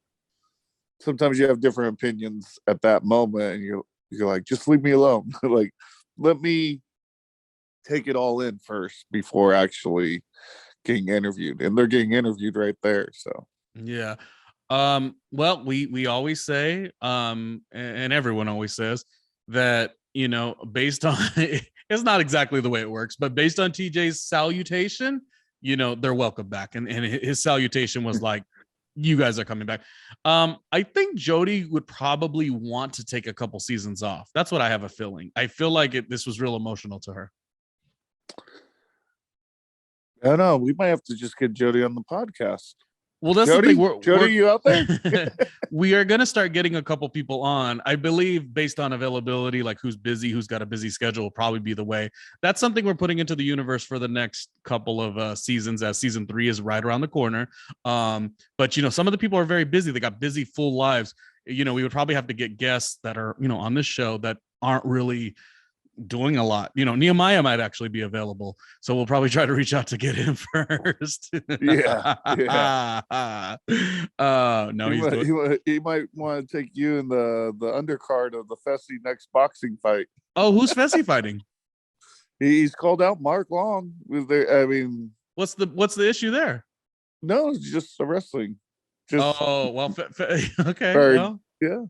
sometimes you have different opinions at that moment. And you're like, just leave me alone. Like, let me take it all in first before actually getting interviewed. And they're getting interviewed right there. So, yeah. Well, we always say, and everyone always says that, based on, it's not exactly the way it works, but based on TJ's salutation, they're welcome back. And his salutation was like, you guys are coming back. I think Jody would probably want to take a couple seasons off. That's what I have a feeling. I feel like this was real emotional to her. I don't know. We might have to just get Jody on the podcast. Well, that's Jody, the thing. Jody, you out there? We are going to start getting a couple people on. I believe based on availability, like who's busy, who's got a busy schedule will probably be the way. That's something we're putting into the universe for the next couple of seasons, as season 3 is right around the corner. But, some of the people are very busy. They got busy, full lives. We would probably have to get guests that are, on this show that aren't really doing a lot. Nehemiah might actually be available, so we'll probably try to reach out to get him first. Yeah. No, he might want to take you in the undercard of the Fessy next boxing fight. Oh, who's Fessy fighting? He's called out Mark Long. What's the issue there? No, it's just a wrestling. Okay. Well, yeah.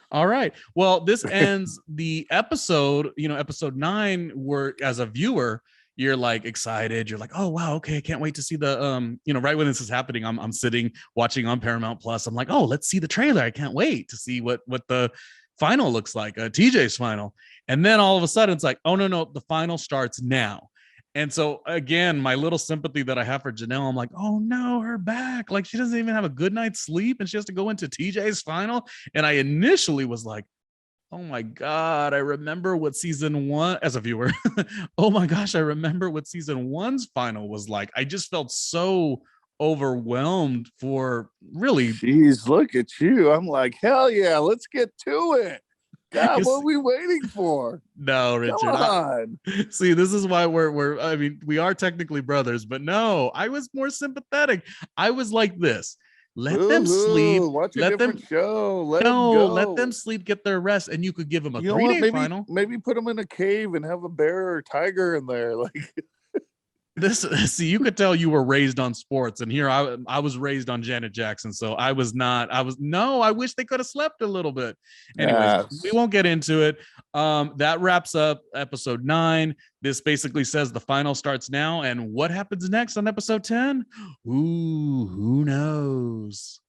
All right. Well, this ends the episode, episode 9, where as a viewer, you're like excited. You're like, oh, wow. Okay. I can't wait to see the, right when this is happening, I'm sitting watching on Paramount Plus. I'm like, oh, let's see the trailer. I can't wait to see what the final looks like, TJ's final. And then all of a sudden it's like, oh, no, the final starts now. And so again, my little sympathy that I have for Janelle, I'm like, oh no, her back. Like she doesn't even have a good night's sleep and she has to go into TJ's final. And I initially was like, oh my God, I remember what season 1 as a viewer. Oh my gosh, I remember what season 1's final was like. I just felt so overwhelmed for really. Jeez, look at you. I'm like, hell yeah, let's get to it. God, what are we waiting for? No, Richard. Come on. See, this is why we are technically brothers, but no, I was more sympathetic. I was like this. Let them sleep. Watch a different show. Let them sleep, get their rest, and you could give them a 3-day final. Maybe put them in a cave and have a bear or tiger in there. Like see, you could tell you were raised on sports, and here I was raised on Janet Jackson, so I wish they could have slept a little bit. Anyways, we won't get into it. That wraps up episode 9. This basically says the final starts now, and what happens next on episode 10? Ooh, who knows?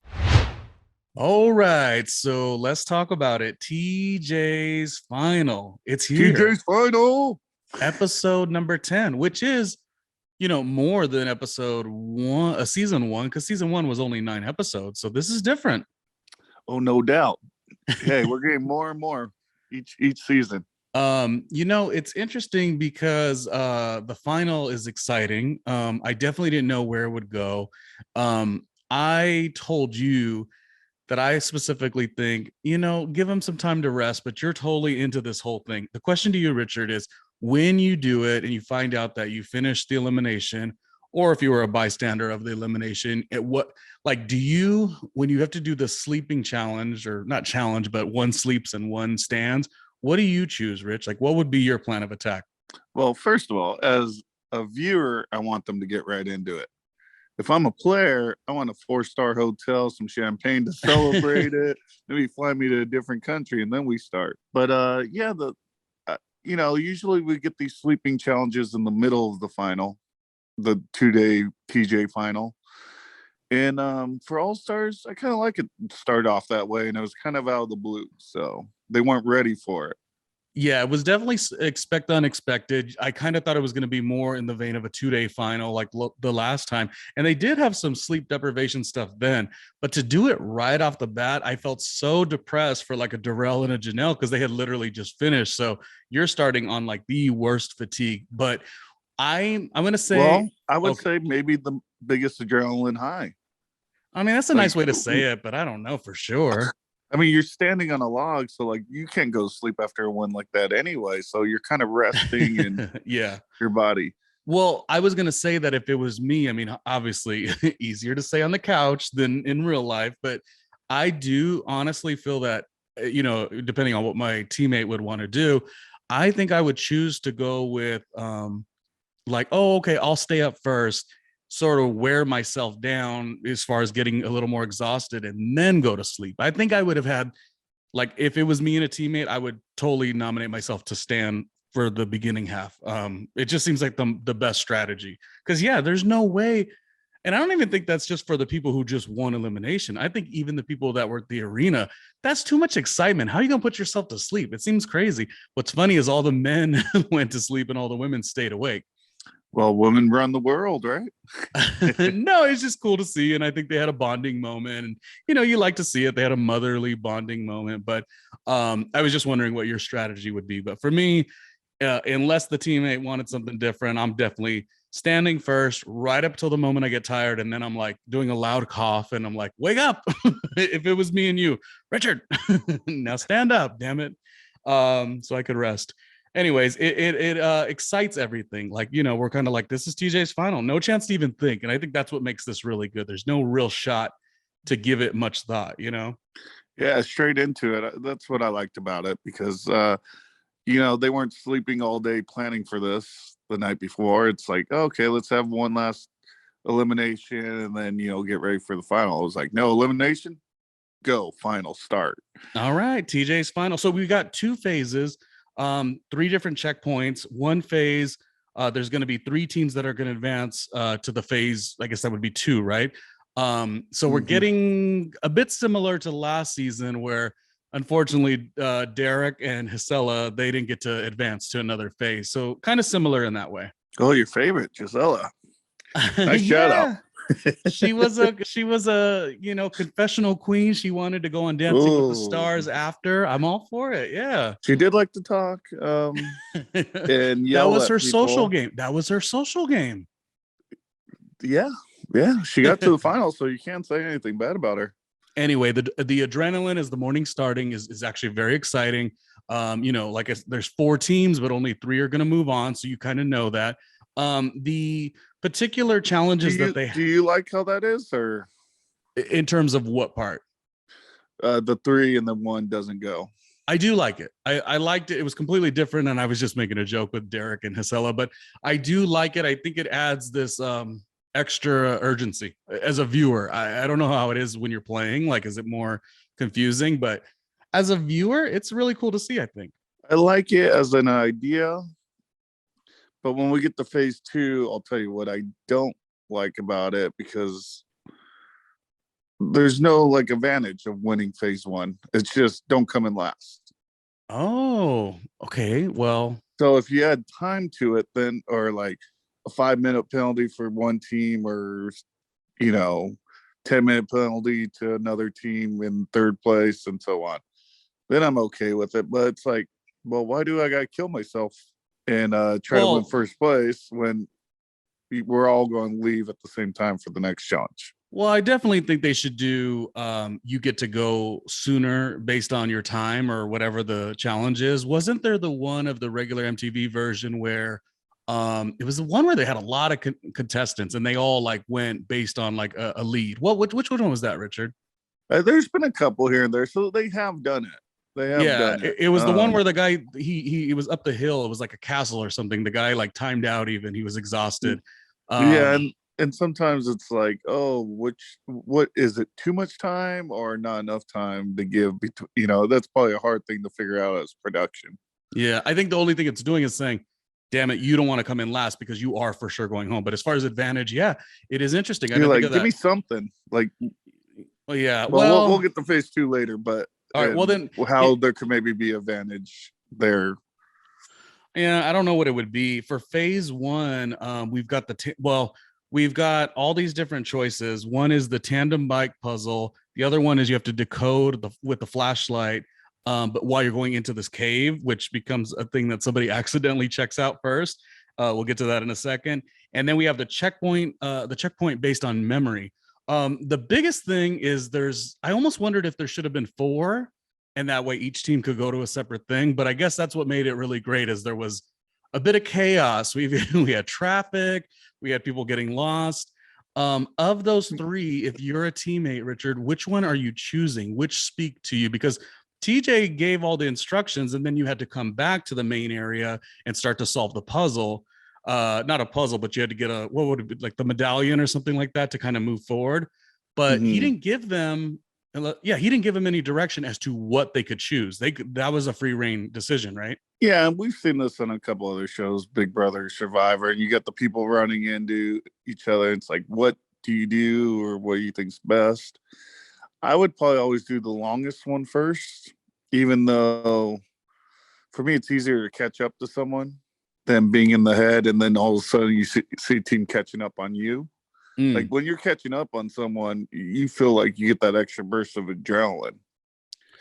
All right, so let's talk about it. TJ's final. It's here. TJ's final. Episode number 10, which is, more than episode one, season one, because season one was only 9 episodes. So this is different. Oh, no doubt. Hey, we're getting more and more each season. It's interesting because the final is exciting. I definitely didn't know where it would go. I told you that I specifically think, give him some time to rest, but you're totally into this whole thing. The question to you, Richard, is when you do it and you find out that you finished the elimination, or if you were a bystander of the elimination, do you, when you have to do the sleeping challenge, or not challenge, but one sleeps and one stands, what do you choose, Rich? Like, what would be your plan of attack? Well, first of all, as a viewer, I want them to get right into it. If I'm a player, I want a 4-star hotel, some champagne to celebrate it. Maybe fly me to a different country, and then we start. But usually we get these sleeping challenges in the middle of the final, the 2-day TJ final. And for All-Stars, I kind of like it start off that way, and it was kind of out of the blue, so they weren't ready for it. Yeah, it was definitely expect unexpected. I kind of thought it was going to be more in the vein of a 2-day final, like the last time. And they did have some sleep deprivation stuff then, but to do it right off the bat, I felt so depressed for like a Darrell and a Janelle because they had literally just finished. So you're starting on like the worst fatigue. But I'm going to say, well, I would say maybe the biggest adrenaline high. I mean, that's a nice way to say it, but I don't know for sure. I mean, you're standing on a log, so like you can't go to sleep after a one like that anyway. So you're kind of resting in your body. Well, I was going to say that if it was me, I mean, obviously easier to say on the couch than in real life, but I do honestly feel that, depending on what my teammate would want to do, I think I would choose to go with I'll stay up first, sort of wear myself down as far as getting a little more exhausted and then go to sleep. I think I would have had, like, if it was me and a teammate, I would totally nominate myself to stand for the beginning half. It just seems like the best strategy because there's no way. And I don't even think that's just for the people who just won elimination. I think even the people that were at the arena, that's too much excitement. How are you going to put yourself to sleep? It seems crazy. What's funny is all the men went to sleep and all the women stayed awake. Well, women run the world, right? No, it's just cool to see. And I think they had a bonding moment. And, you like to see it. They had a motherly bonding moment. But I was just wondering what your strategy would be. But for me, unless the teammate wanted something different, I'm definitely standing first right up till the moment I get tired. And then I'm like doing a loud cough and I'm like, wake up. If it was me and you, Richard, now stand up, damn it. So I could rest. Anyways, it excites everything. Like, we're kind of like, this is TJ's final. No chance to even think. And I think that's what makes this really good. There's no real shot to give it much thought, Yeah, straight into it. That's what I liked about it because, they weren't sleeping all day planning for this the night before. It's like, okay, let's have one last elimination and then, get ready for the final. It was like, no elimination, go, final, start. All right, TJ's final. So we got 2 phases. 3 different checkpoints. One phase, there's going to be 3 teams that are going to advance to the phase. I guess that would be 2, right? So we're getting a bit similar to last season where unfortunately Derek and Gisela, they didn't get to advance to another phase. So kind of similar in that way. Oh, your favorite, Gisela. Nice shout out. she was a confessional queen. She wanted to go on Dancing with the Stars after. I'm all for it. Yeah, she did like to talk and that was her social game. Yeah, she got to the final, so you can't say anything bad about her. Anyway, the adrenaline as the morning starting is actually very exciting. There's 4 teams, but only 3 are going to move on, so you kind of know that. The particular challenges do you like how that is, or in terms of what part? The 3 and the 1 doesn't go. I do like it. I liked it. It was completely different, and I was just making a joke with Derek and Gisela, but I do like it. I think it adds this extra urgency as a viewer. I don't know how it is when you're playing. Like, is it more confusing? But as a viewer, it's really cool to see, I think. I like it as an idea. But when we get to phase 2, I'll tell you what I don't like about it, because there's no like advantage of winning phase one. It's just don't come in last. Oh, okay. Well, so if you add time to it, then or like a 5-minute penalty for one team, or 10-minute penalty to another team in third place, and so on, then I'm okay with it. But it's like, well, why do I gotta kill myself and try to win first place when we're all going to leave at the same time for the next challenge? Well, I definitely think they should do you get to go sooner based on your time or whatever the challenge is. Wasn't there the one of the regular MTV version where it was the one where they had a lot of contestants and they all like went based on like a lead? Which one was that, Richard? There's been a couple here and there, so they have done it. They have done it. It was the one where the guy he was up the hill. It was like a castle or something. The guy like timed out even. He was exhausted. And sometimes it's like, oh, what is it? Too much time or not enough time to give between? That's probably a hard thing to figure out as production. Yeah, I think the only thing it's doing is saying, damn it, you don't want to come in last because you are for sure going home. But as far as advantage, yeah, it is interesting. I didn't think of give me something like. Well, yeah. Well, we'll get to phase two later, but all right. Well, then there could maybe be advantage there. Yeah, I don't know what it would be for phase one. We've got we've got all these different choices. One is the tandem bike puzzle. The other one is you have to decode with the flashlight. But while you're going into this cave, which becomes a thing that somebody accidentally checks out first. We'll get to that in a second. And then we have the checkpoint based on memory. The biggest thing is I almost wondered if there should have been 4, and that way each team could go to a separate thing. But I guess that's what made it really great, is there was a bit of chaos. We had traffic, we had people getting lost. Of those 3, if you're a teammate, Richard, which one are you choosing? Which speak to you? Because TJ gave all the instructions, and then you had to come back to the main area and start to solve the puzzle. Not a puzzle, but you had to get what would it be, like the medallion or something like that to kind of move forward. But he didn't give them, any direction as to what they could choose. That was a free reign decision, right? Yeah, we've seen this on a couple other shows, Big Brother, Survivor, and you got the people running into each other. It's like, what do you do, or what do you think's best? I would probably always do the longest one first, even though for me it's easier to catch up to someone than being in the head, and then all of a sudden you see a team catching up on you. Like when you're catching up on someone, you feel like you get that extra burst of adrenaline.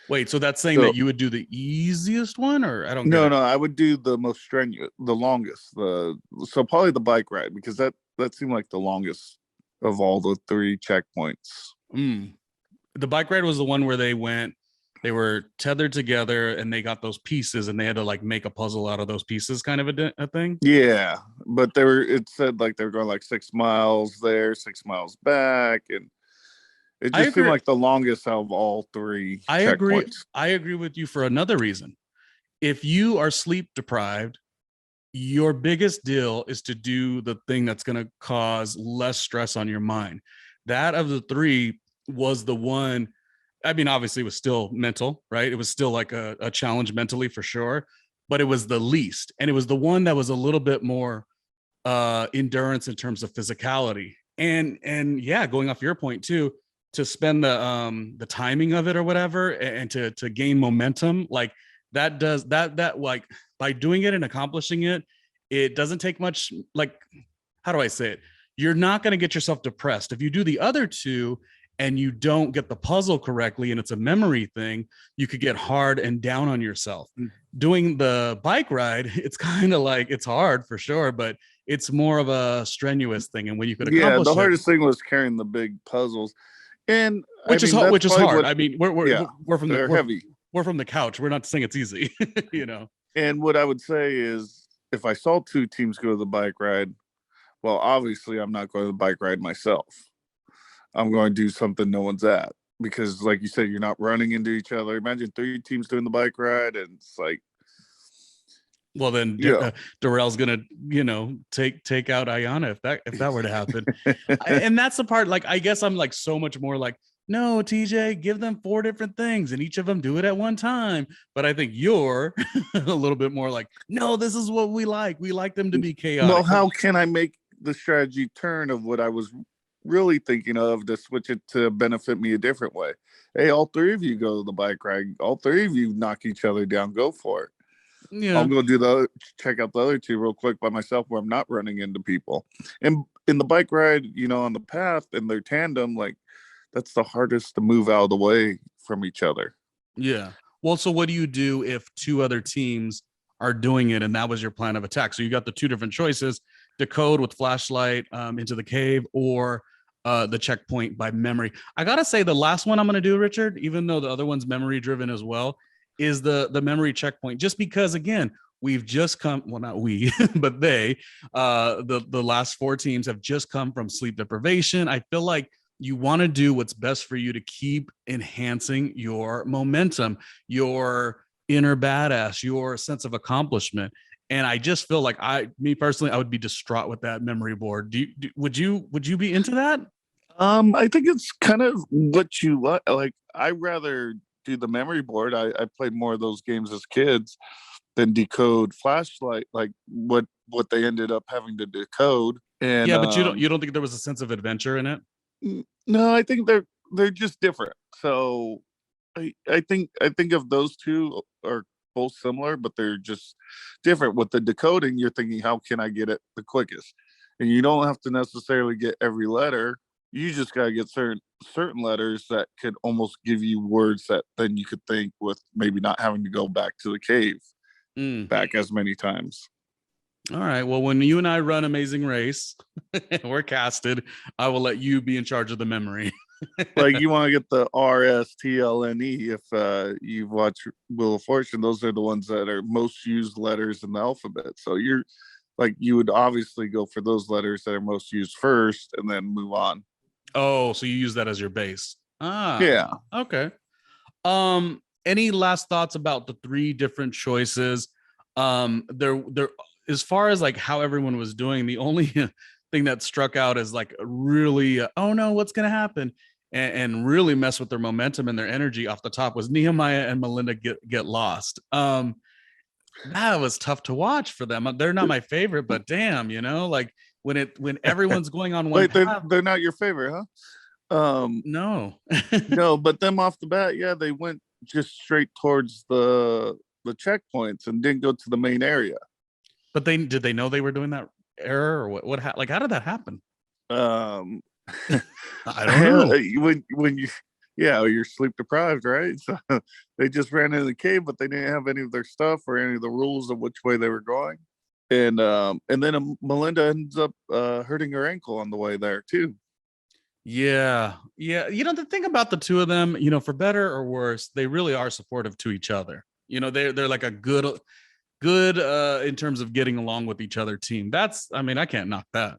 Wait, so that's saying that you would do the easiest one, or I don't know. No, I would do the most strenuous, the longest. So probably the bike ride, because that seemed like the longest of all the 3 checkpoints. The bike ride was the one where they were tethered together and they got those pieces and they had to like make a puzzle out of those pieces, kind of a thing. Yeah, but it said like they were going like 6 miles there, 6 miles back, and it just seemed like the longest out of all 3 checkpoints. I agree with you for another reason. If you are sleep deprived, your biggest deal is to do the thing that's going to cause less stress on your mind. That of the 3 was the one. I mean, obviously it was still mental, right? It was still like a challenge mentally for sure, but it was the least. And it was the one that was a little bit more endurance in terms of physicality. And yeah, going off your point too, to spend the timing of it or whatever, and to gain momentum, like that does that like by doing it and accomplishing it, it doesn't take much, like, how do I say it? You're not going to get yourself depressed. If you do the other 2 and you don't get the puzzle correctly and it's a memory thing, you could get hard and down on yourself. Doing the bike ride, it's kind of like, it's hard for sure, but it's more of a strenuous thing. And when you could accomplish the hardest thing was carrying the big puzzles, and which is hard. I mean, we're from heavy. We're from the couch. We're not saying it's easy, And what I would say is, if I saw 2 teams go to the bike ride, well, obviously I'm not going to the bike ride myself. I'm going to do something no one's at, because like you said, you're not running into each other. Imagine 3 teams doing the bike ride, and it's like, well, then Darrell's gonna, take out Ayana if that were to happen. And that's the part, like, I guess I'm like so much more like, no, TJ, give them 4 different things and each of them do it at one time. But I think you're a little bit more like, no, this is what we like. We like them to be chaotic. Well, how can I make the strategy turn of what I was really thinking of to switch it to benefit me a different way. Hey, all three of you go to the bike ride. All three of you knock each other down. Go for it. Yeah. I'll go check out the other two real quick by myself where I'm not running into people. And in the bike ride, on the path and their tandem, like that's the hardest to move out of the way from each other. Yeah. Well, so what do you do if two other teams are doing it and that was your plan of attack? So you got the two different choices: decode with flashlight into the cave, or the checkpoint by memory. I gotta say, the last one I'm gonna do, Richard, even though the other one's memory driven as well, is the memory checkpoint. Just because, again, we've just come, well, not we, but they, the last four teams have just come from sleep deprivation. I feel like you want to do what's best for you to keep enhancing your momentum, your inner badass, your sense of accomplishment. And I just feel like me personally, I would be distraught with that memory board. Would you be into that? I think it's kind of what you like. Like, I rather do the memory board. I played more of those games as kids than decode flashlight, like what they ended up having to decode. And yeah, but you don't think there was a sense of adventure in it? No, I think they're just different. So I think of those two are both similar, but they're just different. With the decoding, you're thinking, how can I get it the quickest? And you don't have to necessarily get every letter. You just gotta get certain letters that could almost give you words that then you could think with maybe not having to go back to the cave back as many times. All right. Well, when you and I run Amazing Race, we're casted. I will let you be in charge of the memory. Like, you want to get the RSTLNE. If you've watched Wheel of Fortune, those are the ones that are most used letters in the alphabet. So you would obviously go for those letters that are most used first and then move on. Oh, so you use that as your base. Yeah. Okay. Any last thoughts about the three different choices? There as far as like how everyone was doing, the only thing that struck out as like really, oh no, what's gonna happen, and really mess with their momentum and their energy off the top was Nehemiah and Melinda get lost. That was tough to watch for them. They're not my favorite, but damn, like when everyone's going on one Wait, path. they're not your favorite, huh? No. No, but them off the bat, yeah, they went just straight towards the checkpoints and didn't go to the main area. But did they know they were doing that error, or what like how did that happen? I don't know. When you're sleep deprived, right? So they just ran into the cave, but they didn't have any of their stuff or any of the rules of which way they were going. And then Melinda ends up hurting her ankle on the way there too. Yeah. The thing about the two of them, for better or worse, they really are supportive to each other. They're like a good in terms of getting along with each other team. I can't knock that.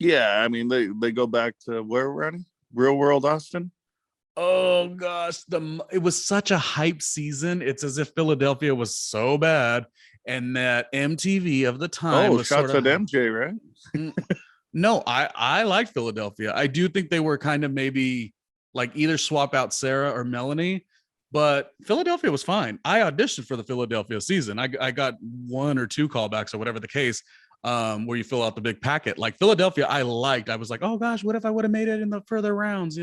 Yeah, I mean, they go back to where, Ronnie? Real world Austin? Oh gosh, it was such a hype season. It's as if Philadelphia was so bad, and that MTV of the time was shots sort of at MJ, right? No, I like Philadelphia. I do think they were kind of maybe like either swap out Sarah or Melanie, but Philadelphia was fine. I auditioned for the Philadelphia season. I got one or two callbacks or whatever the case, where you fill out the big packet. Like Philadelphia, I liked. I was like, oh gosh, what if I would have made it in the further rounds,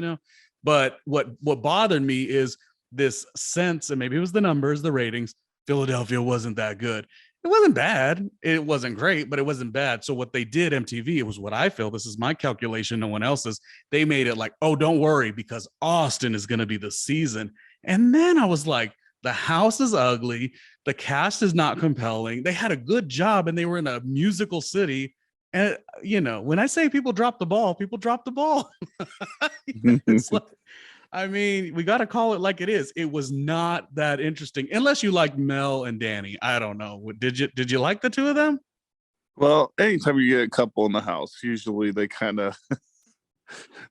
But what bothered me is this sense, and maybe it was the numbers, the ratings. Philadelphia wasn't that good. It wasn't bad. It wasn't great, but it wasn't bad. So what they did, MTV, it was what I feel. This is my calculation, no one else's. They made it like, oh, don't worry, because Austin is going to be the season. And then I was like, the house is ugly. The cast is not compelling. They had a good job and they were in a musical city. And, when I say people drop the ball, people drop the ball. It's like, we got to call it like it is. It was not that interesting, unless you like Mel and Danny. I don't know. Did you like the two of them? Well, anytime you get a couple in the house, usually they kind of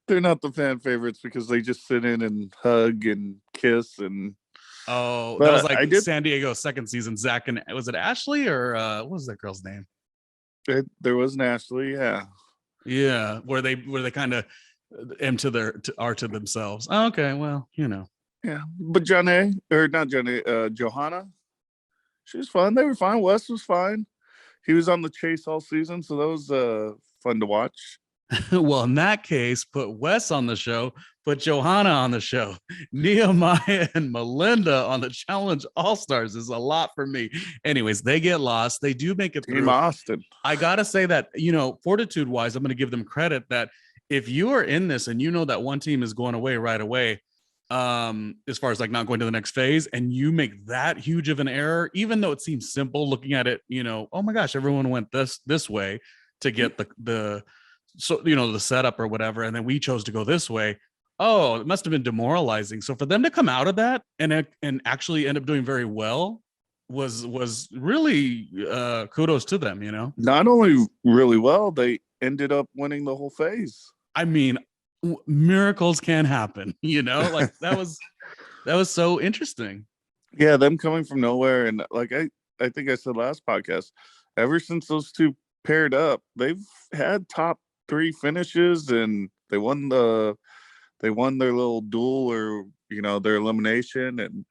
they're not the fan favorites because they just sit in and hug and kiss. And that was like San Diego second season. Zach and was it Ashley or what was that girl's name? There was an Ashley, yeah, where they kind of are to themselves. Oh, okay, well, yeah, but Johanna, she was fun. They were fine. Wes was fine. He was on the chase all season, so that was fun to watch. Well, in that case, put Wes on the show, put Johanna on the show, Nehemiah and Melinda on the Challenge All-Stars is a lot for me. Anyways, they get lost. They do make it Team through. Austin. I got to say that, fortitude wise, I'm going to give them credit that if you are in this and you know that one team is going away right away, as far as like not going to the next phase, and you make that huge of an error, even though it seems simple looking at it, oh my gosh, everyone went this way to get the setup or whatever, and then we chose to go this way. Oh, it must have been demoralizing. So for them to come out of that and actually end up doing very well was really kudos to them. Not only really well, they ended up winning the whole phase. I mean, miracles can happen, like that was so interesting. Yeah, them coming from nowhere, and like I think I said last podcast, ever since those two paired up, they've had top 3 finishes, and they won their little duel, or their elimination, and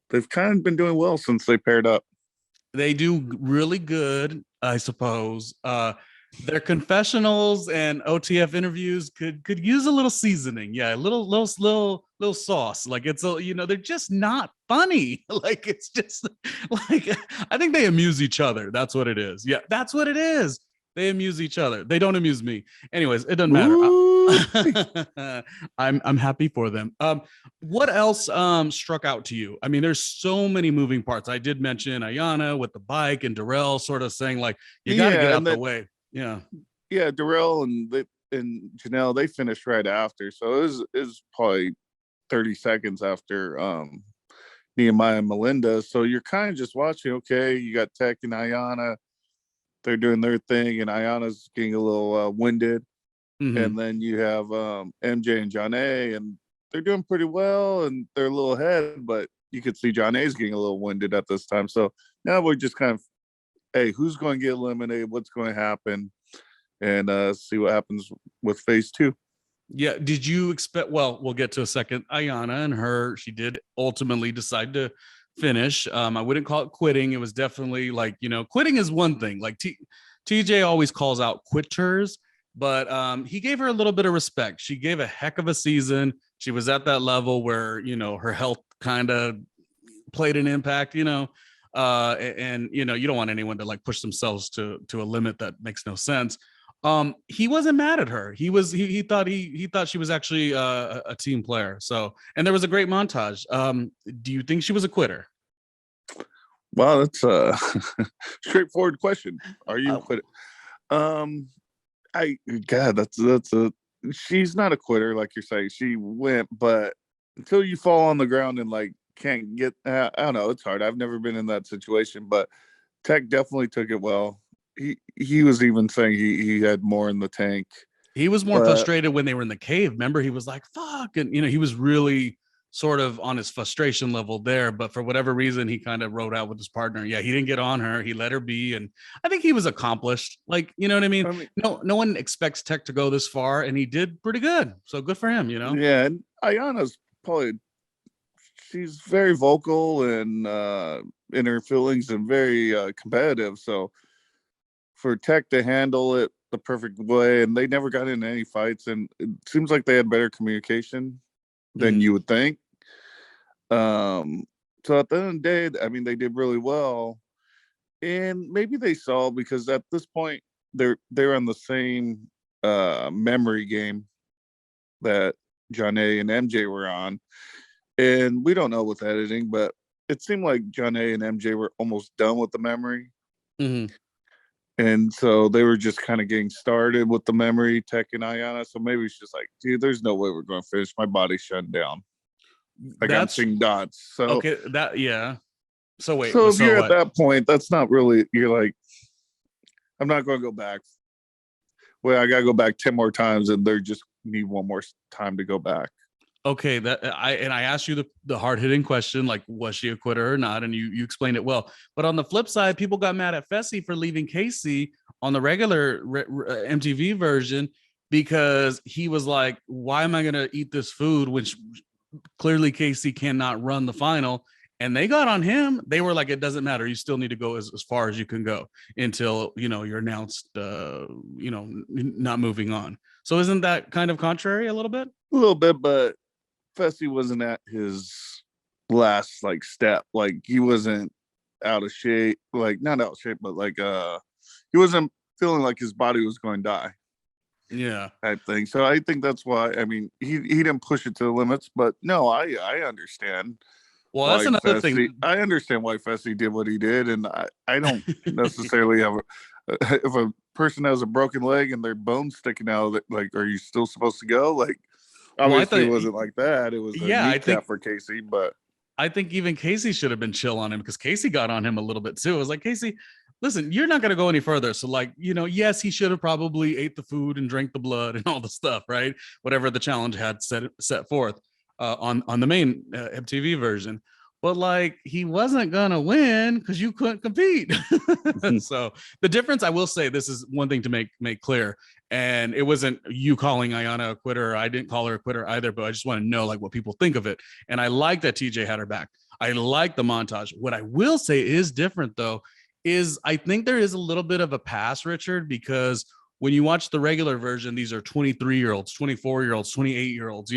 they've kind of been doing well since they paired up. They do really good, I suppose. Their confessionals and OTF interviews could use a little seasoning. Yeah, a little sauce. Like it's they're just not funny. Like it's just like I think they amuse each other. That's what it is. Yeah, that's what it is. They amuse each other. They don't amuse me. Anyways, it doesn't matter. I'm happy for them. What else struck out to you? I mean, there's so many moving parts. I did mention Ayana with the bike and Darrell sort of saying like, you got to get out the way. Yeah. Yeah, Darrell and Janelle, they finished right after. So it was probably 30 seconds after Nehemiah and Melinda. So you're kind of just watching, okay, you got Tech and Ayana. They're doing their thing, and Ayana's getting a little winded. Mm-hmm. And then you have MJ and John A, and they're doing pretty well, and they're a little ahead, but you could see John A's getting a little winded at this time. So now we're just kind of, hey, who's going to get eliminated? What's going to happen? And see what happens with phase 2. Yeah. Did you expect, well, we'll get to a second. Ayana and she did ultimately decide to finish. I wouldn't call it quitting. It was definitely like, quitting is one thing. Like TJ always calls out quitters, but he gave her a little bit of respect. She gave a heck of a season. She was at that level where, her health kind of played an impact, and you don't want anyone to like push themselves to a limit that makes no sense. He wasn't mad at her. He thought she was actually a team player. So, and there was a great montage. Do you think she was a quitter? Well, that's a straightforward question. Are you a quitter? She's not a quitter, like you're saying. She went, but until you fall on the ground and like can't get, I don't know, it's hard. I've never been in that situation, but Tech definitely took it well. He was even saying he had more in the tank. He was more frustrated when they were in the cave. Remember, he was like, fuck. And, he was really sort of on his frustration level there. But for whatever reason, he kind of rode out with his partner. Yeah, he didn't get on her. He let her be. And I think he was accomplished. Like, you know what I mean? No one expects Tech to go this far. And he did pretty good. So good for him, Yeah, and Ayana's probably, she's very vocal and in her feelings and very competitive. So for Tech to handle it the perfect way, and they never got into any fights, and it seems like they had better communication than you would think. So at the end of the day, I mean, they did really well, and maybe they saw, because at this point they're on the same memory game that John A and MJ were on, and we don't know with editing, but it seemed like John A and MJ were almost done with the memory. Mm-hmm. And so they were just kind of getting started with the memory, Tech and Ayana. So maybe it's just like, dude, there's no way we're going to finish. My body's shutting down. Like I'm seeing dots. So okay, yeah. So wait. So if you're at that point, that's not really. You're like, I'm not going to go back. Well, I got to go back 10 more times, and they just need one more time to go back. Okay, I asked you the hard-hitting question, like, was she a quitter or not? And you explained it well. But on the flip side, people got mad at Fessy for leaving Casey on the regular MTV version, because he was like, why am I going to eat this food, which clearly Casey cannot run the final? and they got on him. They were like, it doesn't matter. You still need to go as far as you can go until, you're announced, not moving on. So isn't that kind of contrary a little bit? A little bit, but Fessy wasn't at his last like step. Like he wasn't out of shape, like not out of shape, but like he wasn't feeling like his body was going to die. Yeah. Type thing. So I think that's why, I mean, he didn't push it to the limits, but no, I understand. Well, that's another thing. I understand why Fessy did what he did, and I don't necessarily have if a person has a broken leg and their bones sticking out, like, are you still supposed to go? Like, obviously it wasn't like that. It was a kneecap for Casey, but I think even Casey should have been chill on him, because Casey got on him a little bit too. It was like, Casey, listen, you're not going to go any further. So like, yes, he should have probably ate the food and drank the blood and all the stuff, right? Whatever the challenge had set forth on the main MTV version. But like, he wasn't going to win because you couldn't compete. So the difference, I will say, this is one thing to make clear. And it wasn't you calling Ayanna a quitter. I didn't call her a quitter either, but I just want to know like what people think of it. And I like that TJ had her back. I like the montage. What I will say is different though, is I think there is a little bit of a pass, Richard, because when you watch the regular version, these are 23-year-olds, 24-year-olds, 28-year-olds,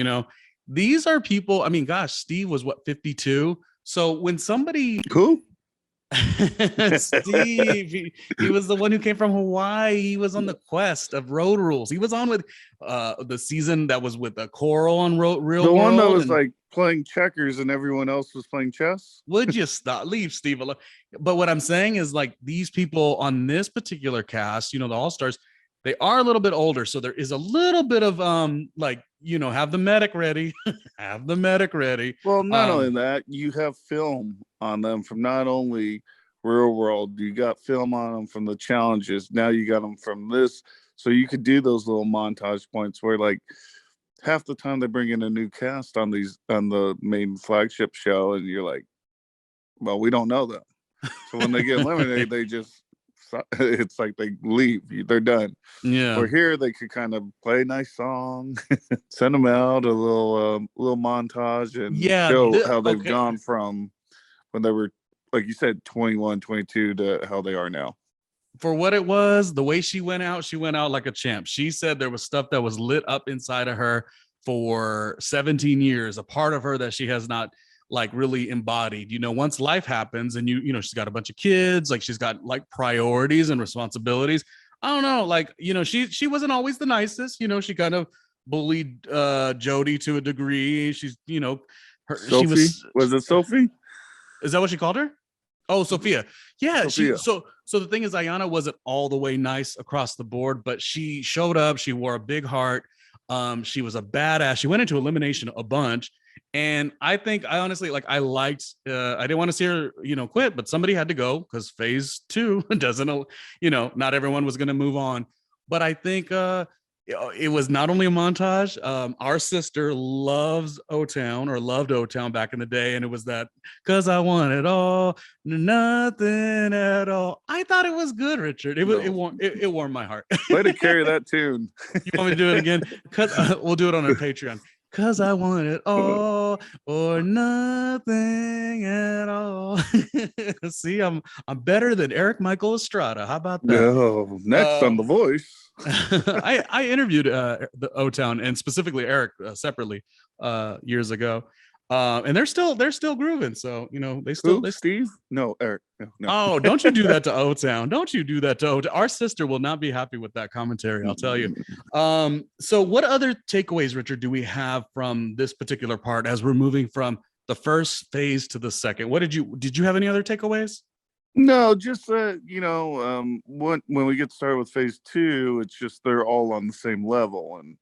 these are people. I mean, gosh, Steve was what, 52? So when somebody cool. Steve, he was the one who came from Hawaii. He was on the quest of Road Rules. He was on with the season that was with Coral on Real World. The one that was like playing checkers and everyone else was playing chess. Would you stop? Leave Steve alone. But what I'm saying is, like, these people on this particular cast, the Allstars, they are a little bit older. So there is a little bit of have the medic ready. Have the medic ready. Well, not only that, you have film on them from not only Real World, you got film on them from the challenges. Now you got them from this. So you could do those little montage points where like half the time they bring in a new cast on the main flagship show, and you're like, well, we don't know them. So when they get eliminated, it's like they leave. They're done. Yeah. Or here they could kind of play a nice song, send them out a little montage, and show how they've gone from when they were, like you said, 21, 22 to how they are now. For what it was, the way she went out like a champ. She said there was stuff that was lit up inside of her for 17 years, a part of her that she has not like really embodied. Once life happens and she's got a bunch of kids, like she's got like priorities and responsibilities. I don't know, like, she wasn't always the nicest. She kind of bullied Jody to a degree. She's, Sophie? Was it Sophie? Is that what she called her? Oh, Sophia. Yeah. Sophia. So the thing is, Ayanna wasn't all the way nice across the board, but she showed up. She wore a big heart. She was a badass. She went into elimination a bunch. And I think I honestly, like, I liked, I didn't want to see her, quit, but somebody had to go because phase 2 doesn't, not everyone was going to move on. But I think it was not only a montage. Our sister loves O-Town, or loved O-Town back in the day. And it was that, because I want it all, nothing at all. I thought it was good, Richard. It warmed my heart. Way to carry that tune. You want me to do it again? Because we'll do it on our Patreon. Because I want it all or nothing at all. See, I'm better than Eric Michael Estrada. How about that? No, next on The Voice. I interviewed the O-Town, and specifically Eric separately years ago. And they're still grooving. So, they Steve? No, Eric. No. Oh, don't you do that to O-Town. Don't you do that to O-Town. Our sister will not be happy with that commentary, I'll tell you. So what other takeaways, Richard, do we have from this particular part as we're moving from the first phase to the second? What did you have any other takeaways? No, just when we get started with phase 2, it's just they're all on the same level. And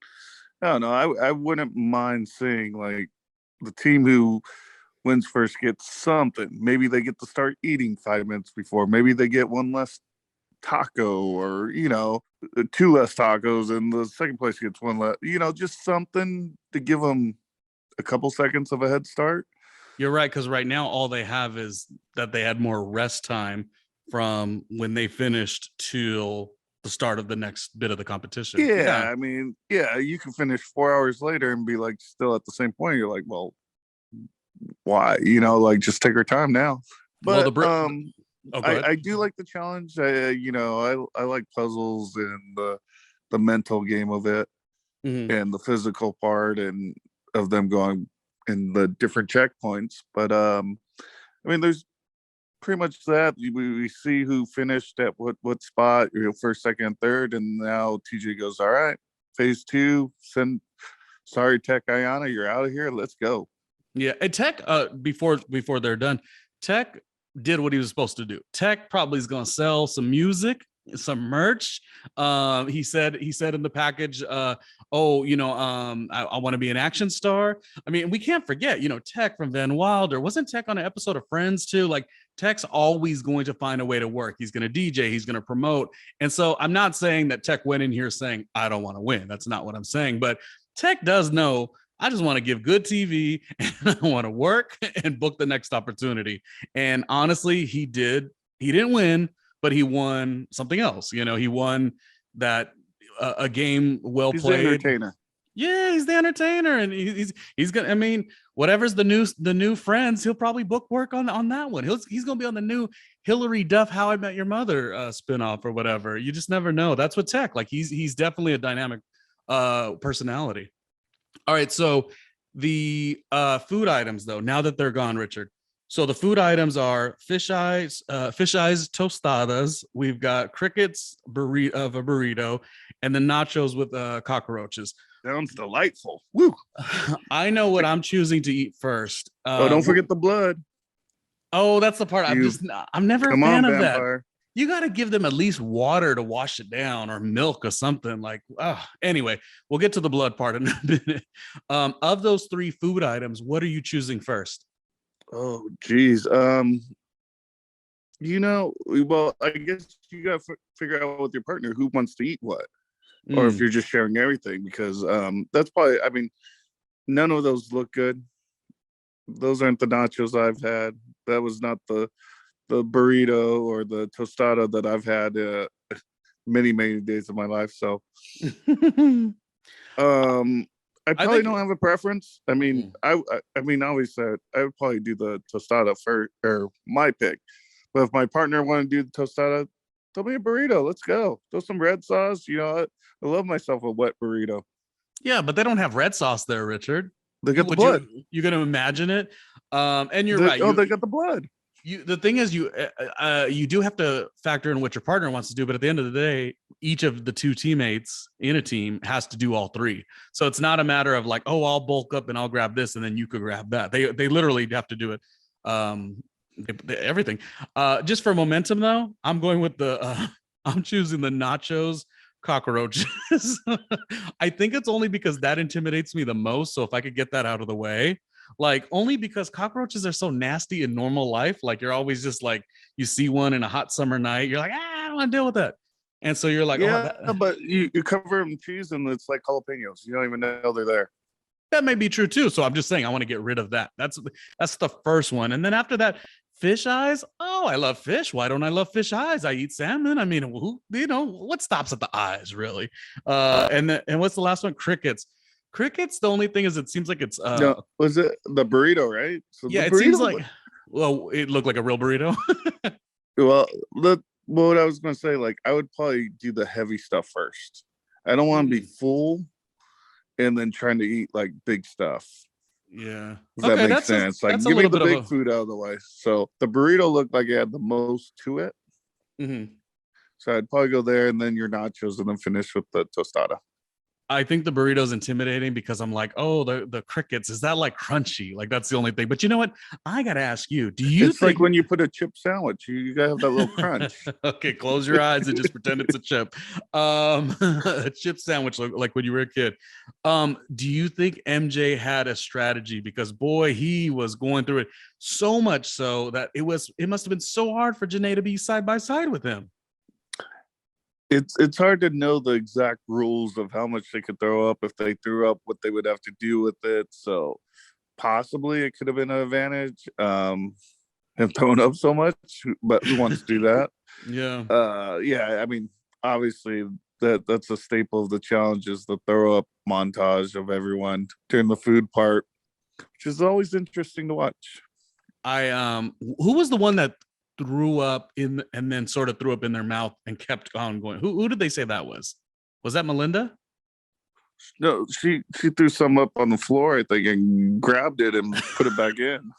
I don't know, I wouldn't mind seeing like the team who wins first gets something. Maybe they get to start eating 5 minutes before. Maybe they get one less taco, or 2 less tacos, and the second place gets one less. Just something to give them a couple seconds of a head start. You're right, because right now all they have is that they had more rest time from when they finished till the start of the next bit of the competition. Yeah. I mean, you can finish 4 hours later and be like still at the same point. You're like, well, why? Like just take our time now. But I do like the challenge. I like puzzles and the mental game of it, and the physical part and of them going in the different checkpoints. But there's pretty much that. We see who finished at what spot, first, second, third, and now TJ goes, all right, phase 2, sorry Tech Guyana, you're out of here, let's go. Yeah, and Tech, before they're done, Tech did what he was supposed to do. Tech probably is going to sell some music, some merch. He said in the package, I want to be an action star. I mean, we can't forget, Tech from Van Wilder. Wasn't Tech on an episode of Friends too? Like, Tech's always going to find a way to work. He's going to DJ, he's going to promote. And so I'm not saying that Tech went in here saying, I don't want to win. That's not what I'm saying. But Tech does know, I just want to give good TV and I want to work and book the next opportunity. And honestly, he didn't win, but he won something else. He won that a game well he's played. The entertainer. Yeah, he's the entertainer, and he's gonna. I mean, whatever's the new Friends, he'll probably book work on that one. He's gonna be on the new Hillary Duff How I Met Your Mother spinoff or whatever. You just never know. That's what Tech, like. He's definitely a dynamic personality. All right, so the food items though, now that they're gone, Richard. So the food items are fish eyes tostadas. We've got crickets of a burrito, and the nachos with cockroaches. Sounds delightful. Woo! I know what I'm choosing to eat first. Don't forget the blood. Oh, that's the part. I'm never a fan of vampire. That. You got to give them at least water to wash it down, or milk or something. Like, anyway, we'll get to the blood part in a minute. Of those 3 food items, what are you choosing first? Oh, geez. Well, I guess you got to figure out with your partner who wants to eat what, or if you're just sharing everything, because that's probably, none of those look good. Those aren't the nachos I've had. That was not the burrito or the tostada that I've had many, many days of my life. So, I probably don't have a preference. I mean, obviously, I would probably do the tostada first, or my pick. But if my partner wanted to do the tostada, throw me a burrito. Let's go. Throw some red sauce. I love myself a wet burrito. Yeah, but they don't have red sauce there, Richard. They got the blood. You're going to imagine it. And you're right. They got the blood. The thing is, you do have to factor in what your partner wants to do, but at the end of the day, each of the 2 teammates in a team has to do all 3. So it's not a matter of like, oh, I'll bulk up and I'll grab this and then you could grab that. They literally have to do it. Everything. Just for momentum though, I'm going with I'm choosing the nachos cockroaches. I think it's only because that intimidates me the most. So if I could get that out of the way. Like, only because cockroaches are so nasty in normal life. Like, you're always just like, you see one in a hot summer night, you're like, I don't want to deal with that. And so you're like, but you cover them in cheese and it's like jalapenos. You don't even know they're there. That may be true too. So I'm just saying, I want to get rid of that. That's the first one. And then after that, fish eyes. Oh, I love fish. Why don't I love fish eyes? I eat salmon. I mean, what stops at the eyes, really? And what's the last one? Crickets. Crickets, the only thing is it seems like it's no, was it the burrito, right? So yeah, it seems like it looked like a real burrito. Well, what I was gonna say, like, I would probably do the heavy stuff first. I don't want to be full and then trying to eat like big stuff. Yeah. If that makes sense. Like, give me the big food out of the way. So the burrito looked like it had the most to it. So I'd probably go there and then your nachos and then finish with the tostada. I think the burrito's intimidating because I'm like, oh, the crickets, is that like crunchy? Like, that's the only thing. But you know what? I got to ask you, it's like when you put a chip sandwich, you got to have that little crunch. Okay, close your eyes and just pretend it's a chip. A chip sandwich, like when you were a kid. Do you think MJ had a strategy? Because boy, he was going through it so much so that it must have been so hard for Janae to be side by side with him. It's hard to know the exact rules of how much they could throw up. If they threw up, what they would have to do with it. So possibly it could have been an advantage. Him throwing up so much, but who wants to do that? Yeah. Yeah. I mean, obviously that's a staple of the challenge is the throw up montage of everyone during the food part. which is always interesting to watch. Who was the one that threw up in and then sort of threw up in their mouth and kept on going? Who did they say that was? Was that Melinda? No, she threw some up on the floor, I think, and grabbed it and put it back in.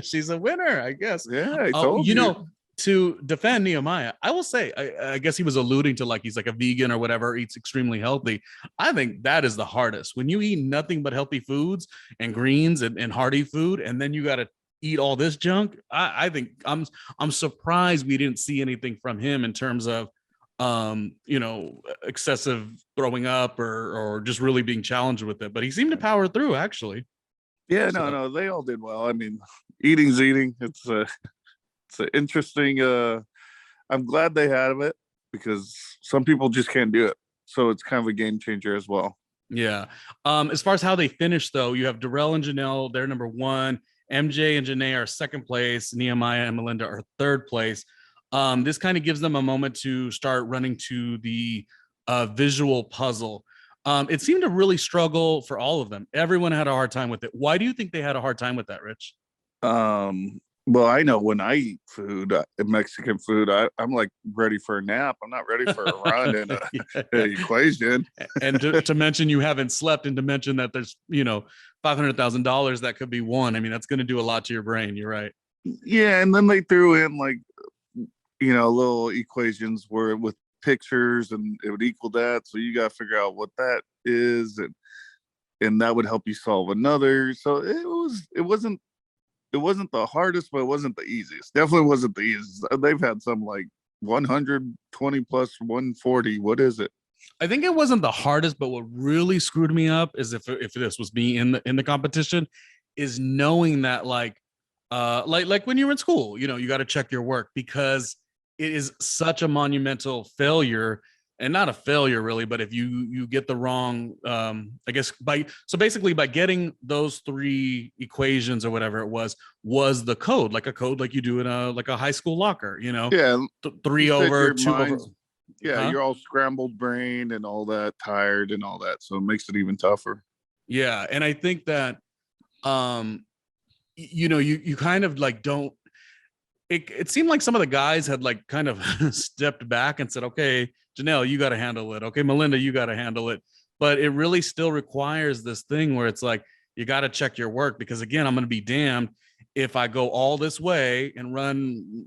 She's a winner, I guess. Yeah, I told you. Know, to defend Nehemiah, I will say, I guess he was alluding to like he's like a vegan or whatever, eats extremely healthy. I think that is the hardest. When you eat nothing but healthy foods and greens and hearty food, and then you got to eat all this junk. I think I'm surprised we didn't see anything from him in terms of excessive throwing up or just really being challenged with it. But he seemed to power through, actually. Yeah, no, they all did well. I mean, eating's eating. It's an interesting. I'm glad they had it because some people just can't do it. So it's kind of a game changer as well. Yeah. As far as how they finished, though, you have Darrell and Janelle, they're number 1. MJ and Janae are second place. Nehemiah and Melinda are third place. This kind of gives them a moment to start running to the visual puzzle. It seemed to really struggle for all of them. Everyone had a hard time with it. Why do you think they had a hard time with that, Rich? Well, I know when I eat food, Mexican food, I'm like ready for a nap. I'm not ready for a run in an equation. And to mention you haven't slept, and to mention that there's, $500,000 that could be won. I mean, that's going to do a lot to your brain. You're right. Yeah. And then they threw in like, little equations where with pictures and it would equal that. So you got to figure out what that is. And that would help you solve another. So it wasn't the hardest, but it wasn't the easiest. Definitely wasn't the easiest. They've had some like 120 plus 140. What is it? I think it wasn't the hardest, but what really screwed me up is if this was me in the competition, is knowing that like when you were in school, you got to check your work because it is such a monumental failure. And not a failure really, but if you get the wrong, I guess by getting those 3 equations or whatever it was the code, like a code like you do in a high school locker, Yeah. 3 over 2 over. Yeah, You're all scrambled brain and all that, tired and all that. So it makes it even tougher. Yeah. And I think that, you kind of like don't, it seemed like some of the guys had like kind of stepped back and said, okay, Janelle, you got to handle it. Okay, Melinda, you got to handle it. But it really still requires this thing where it's like, you got to check your work because again, I'm going to be damned if I go all this way and run,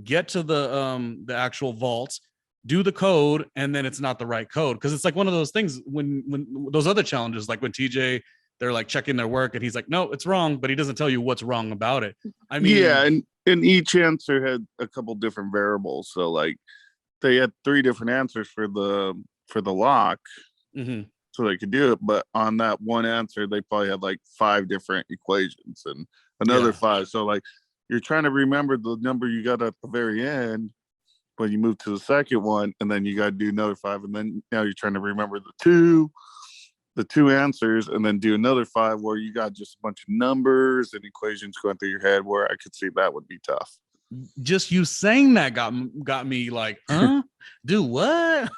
get to the actual vaults, do the code, and then it's not the right code. Cause it's like one of those things when those other challenges, like when TJ, they're like checking their work and he's like, no, it's wrong, but he doesn't tell you what's wrong about it. I mean, yeah. And each answer had a couple different variables. So like they had 3 different answers for the lock. Mm-hmm. So they could do it. But on that one answer, they probably had like 5 different equations and another 5. So like you're trying to remember the number you got at the very end, but you move to the second one and then you got to do another 5. And then now you're trying to remember the two answers and then do another 5 where you got just a bunch of numbers and equations going through your head, where I could see that would be tough. Just you saying that got me like, do what?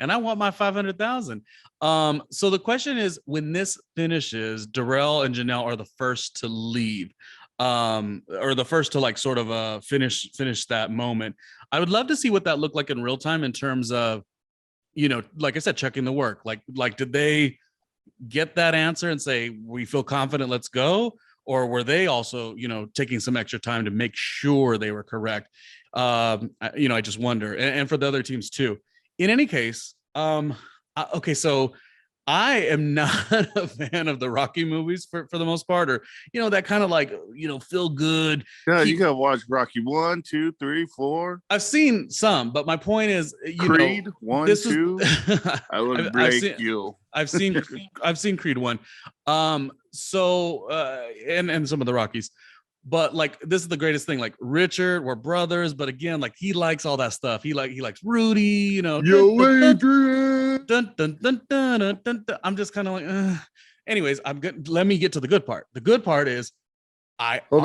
And I want my 500,000. So the question is, when this finishes, Darrell and Janelle are the first to leave, or the first to like sort of finish that moment. I would love to see what that looked like in real time in terms of, like I said, checking the work. Like did they get that answer and say, we feel confident, let's go? Or were they also, taking some extra time to make sure they were correct? I just wonder. And for the other teams too. In any case, okay, so I am not a fan of the Rocky movies for the most part, or, that kind of like, feel good. Yeah, you gotta watch Rocky 1, 2, 3, 4. I've seen some, but my point is, Creed 1, 2. I would break you. I've seen Creed 1. So and some of the Rockies. But like, this is the greatest thing. Like Richard, we're brothers, but again, like he likes all that stuff. He likes Rudy, Yo, Adrian. Dun, dun, dun, dun, dun, dun, dun. I'm just kind of like, anyways, I'm good. Let me get to the good part. The good part is, I feel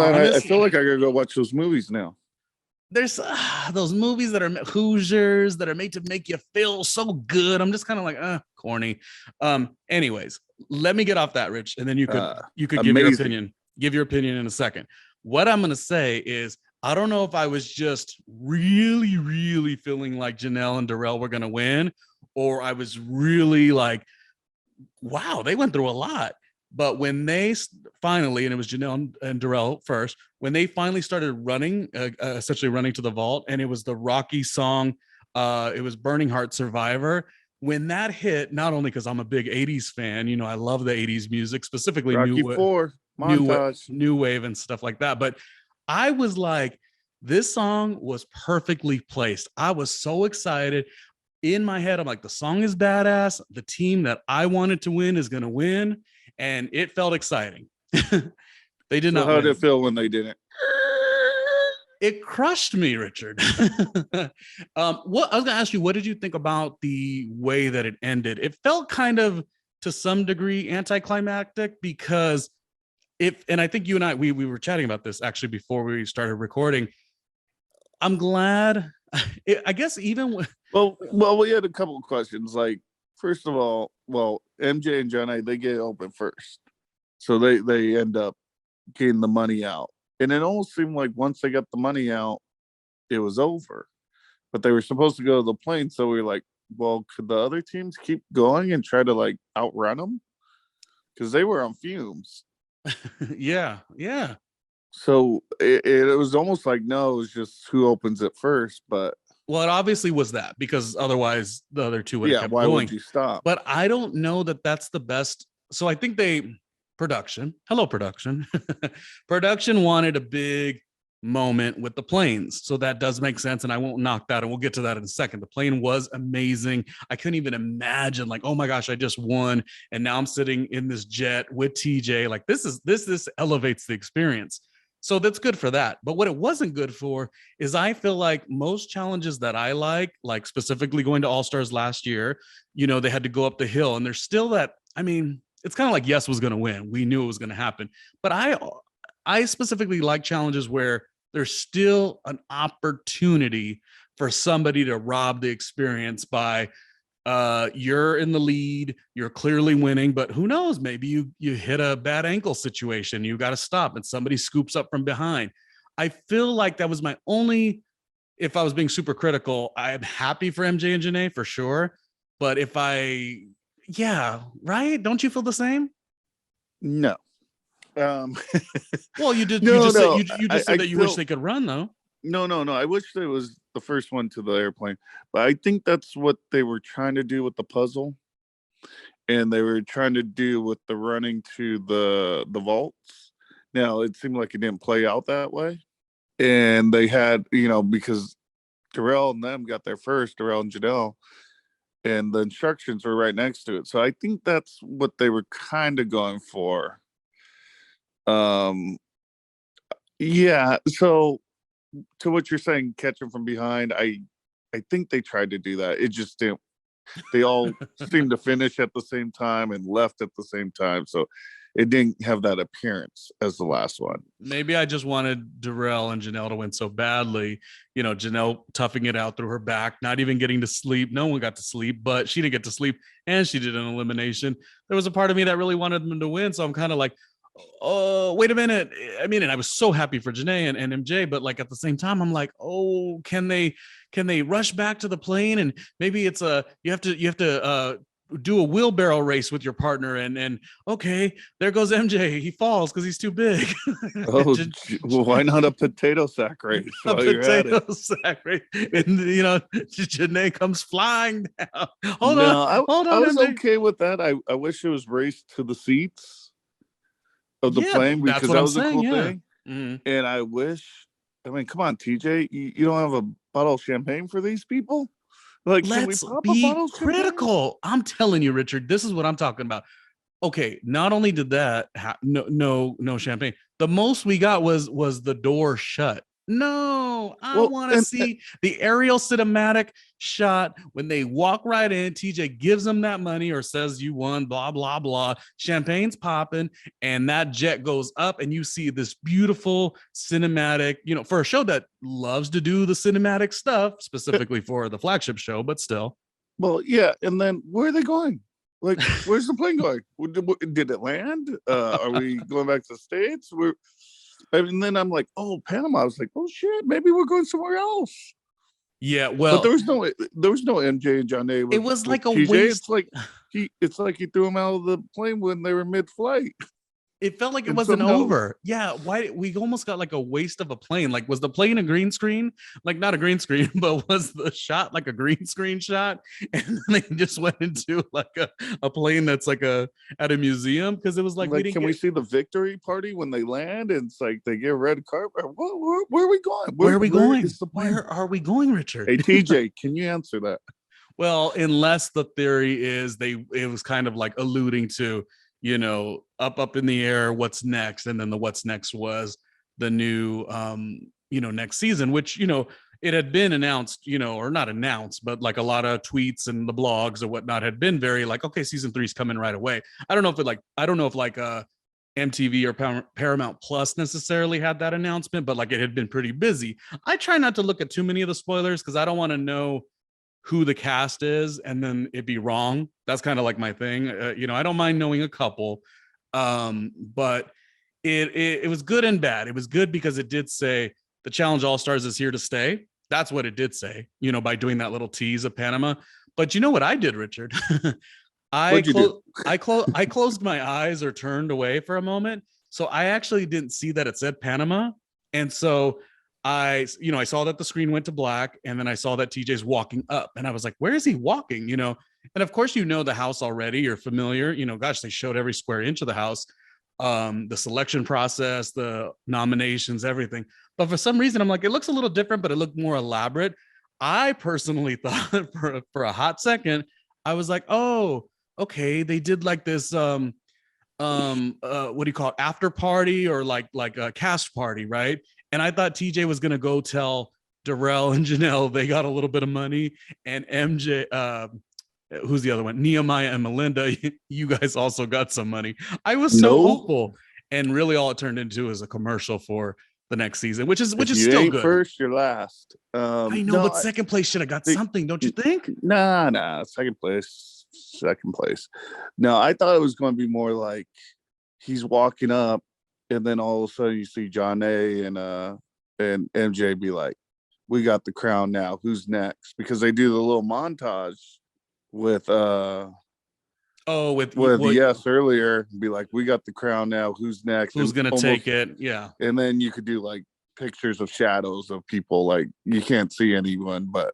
like I gotta go watch those movies now. there's those movies that are Hoosiers that are made to make you feel so good. I'm just kind of like, corny. Anyways, let me get off that, Rich, and then you could give your opinion. Give your opinion in a second. What I'm gonna say is, I don't know if I was just really, really feeling like Janelle and Darrell were gonna win, or I was really like, wow, they went through a lot. But when they finally, and it was Janelle and Darrell first, when they finally started running, essentially running to the vault, and it was the Rocky song, it was Burning Heart Survivor. When that hit, not only because I'm a big 80s fan, you know, I love the 80s music, specifically Rocky IV, montage, new wave and stuff like that. But I was like, this song was perfectly placed. I was so excited. In my head, I'm like, the song is badass. The team that I wanted to win is going to win. And it felt exciting. They did not. How did it feel when they didn't? It crushed me, Richard. What I was going to ask you, what did you think about the way that it ended? It felt kind of, to some degree, anticlimactic, because and I think you and I, we were chatting about this actually before we started recording. I'm glad. I guess even well, we had a couple of questions. Like, first of all, MJ and Johnny, they get open first, so they end up getting the money out, and it almost seemed like once they got the money out, it was over. But they were supposed to go to the plane, so we were like, well, could the other teams keep going and try to like outrun them? Because they were on fumes. Yeah. So it was almost like, no, it was just who opens it first. But well, it obviously was that, because otherwise the other two would have kept why going. would you stop? But I don't know that that's the best. So I think production wanted a big moment with the planes. So that does make sense. And I won't knock that. And we'll get to that in a second. The plane was amazing. I couldn't even imagine, like, oh my gosh, I just won. And now I'm sitting in this jet with TJ. Like, this elevates the experience. So that's good for that. But what it wasn't good for is, I feel like most challenges that I like specifically going to Allstars last year, you know, they had to go up the hill, and there's still that, I mean, it's kind of like Yes was going to win. We knew it was going to happen. But I specifically like challenges where there's still an opportunity for somebody to rob the experience by, you're in the lead, you're clearly winning, but who knows, maybe you hit a bad ankle situation, you got to stop, and somebody scoops up from behind. I feel like that was my only, if I was being super critical, I'm happy for MJ and Janae for sure. But right? Don't you feel the same? No. Well, you did. You just said that you wish they could run, though. No. I wish it was the first one to the airplane, but I think that's what they were trying to do with the puzzle, and they were trying to do with the running to the vaults. Now it seemed like it didn't play out that way, and they had, you know, because Darrell and them got there first, Darrell and Janelle, and the instructions were right next to it. So I think that's what they were kind of going for. Yeah. So to what you're saying, catch them from behind, I think they tried to do that. It just didn't. They all seemed to finish at the same time and left at the same time. So it didn't have that appearance as the last one. Maybe I just wanted Darrell and Janelle to win so badly. You know, Janelle toughing it out through her back, not even getting to sleep. No one got to sleep, but she didn't get to sleep, and she did an elimination. There was a part of me that really wanted them to win. So I'm kind of like, oh, wait a minute. I mean, and I was so happy for Janae and MJ, but like at the same time, I'm like, oh, can they rush back to the plane? And maybe it's you have to do a wheelbarrow race with your partner, and okay, there goes MJ. He falls because he's too big. Oh, well, why not a potato sack race? A potato sack race, and you know, Janae comes flying down. Hold on, I was MJ. okay with that. I wish it was raced to the seats of the plane, because that was a cool thing. Mm-hmm. And I wish, I mean, come on, TJ, you don't have a bottle of champagne for these people? Like, let's be critical. I'm telling you, Richard, this is what I'm talking about. Okay, not only did that no champagne, the most we got was the door shut. No, I Well, want to see the aerial cinematic shot when they walk right in. TJ gives them that money or says you won, blah, blah, blah. Champagne's popping, and that jet goes up, and you see this beautiful cinematic, for a show that loves to do the cinematic stuff, specifically for the flagship show, but still. Well, yeah. And then where are they going? Like, where's the plane going? Did it land? Are we going back to the States? And then I'm like, oh, Panama. I was like, oh shit, maybe we're going somewhere else. Yeah, well, but there was no MJ and John A. It was like a TJ. waste. It's like he threw him out of the plane when they were mid-flight. It felt like it wasn't over. Yeah, why we almost got like a waste of a plane. Like, was the plane a green screen? Like, not a green screen, but was the shot like a green screen shot? And then they just went into like a plane that's like at a museum, because it was like we see the victory party when they land, and it's like they get a red carpet? Where are we going? Where are we going? Where are we going, Richard? Hey, TJ, can you answer that? Well, unless the theory is it was kind of like alluding to, up in the air, what's next, and then the what's next was the new next season, which it had been announced, or not announced, but like a lot of tweets and the blogs or whatnot had been very like, okay, season 3 is coming right away. I don't know if MTV or Paramount Plus necessarily had that announcement, but like it had been pretty busy. I try not to look at too many of the spoilers because I don't want to know who the cast is and then it be wrong. That's kind of like my thing. I don't mind knowing a couple, but it was good and bad. It was good because it did say the Challenge All-Stars is here to stay. That's what it did say, by doing that little tease of Panama. But you know what I did, Richard? I closed my eyes or turned away for a moment. So I actually didn't see that it said Panama. And so I saw that the screen went to black, and then I saw that TJ's walking up, and I was like, where is he walking? And of course, the house already, you're familiar, gosh, they showed every square inch of the house, the selection process, the nominations, everything. But for some reason, I'm like, it looks a little different, but it looked more elaborate. I personally thought for a hot second, I was like, oh, okay, they did like this, what do you call it? After party or like a cast party, right? And I thought TJ was going to go tell Darrell and Janelle they got a little bit of money, and MJ, who's the other one? Nehemiah and Melinda, you guys also got some money. I was so hopeful, and really all it turned into is a commercial for the next season, which is still good. First, you're last. I know, but second place should have got something, don't you think? Nah, second place. No, I thought it was going to be more like he's walking up, and then all of a sudden you see John A. and MJ be like, we got the crown now. Who's next? Because they do the little montage with yes earlier, be like, we got the crown now. Who's next? Who's going to take it? Yeah. And then you could do like pictures of shadows of people. Like you can't see anyone, but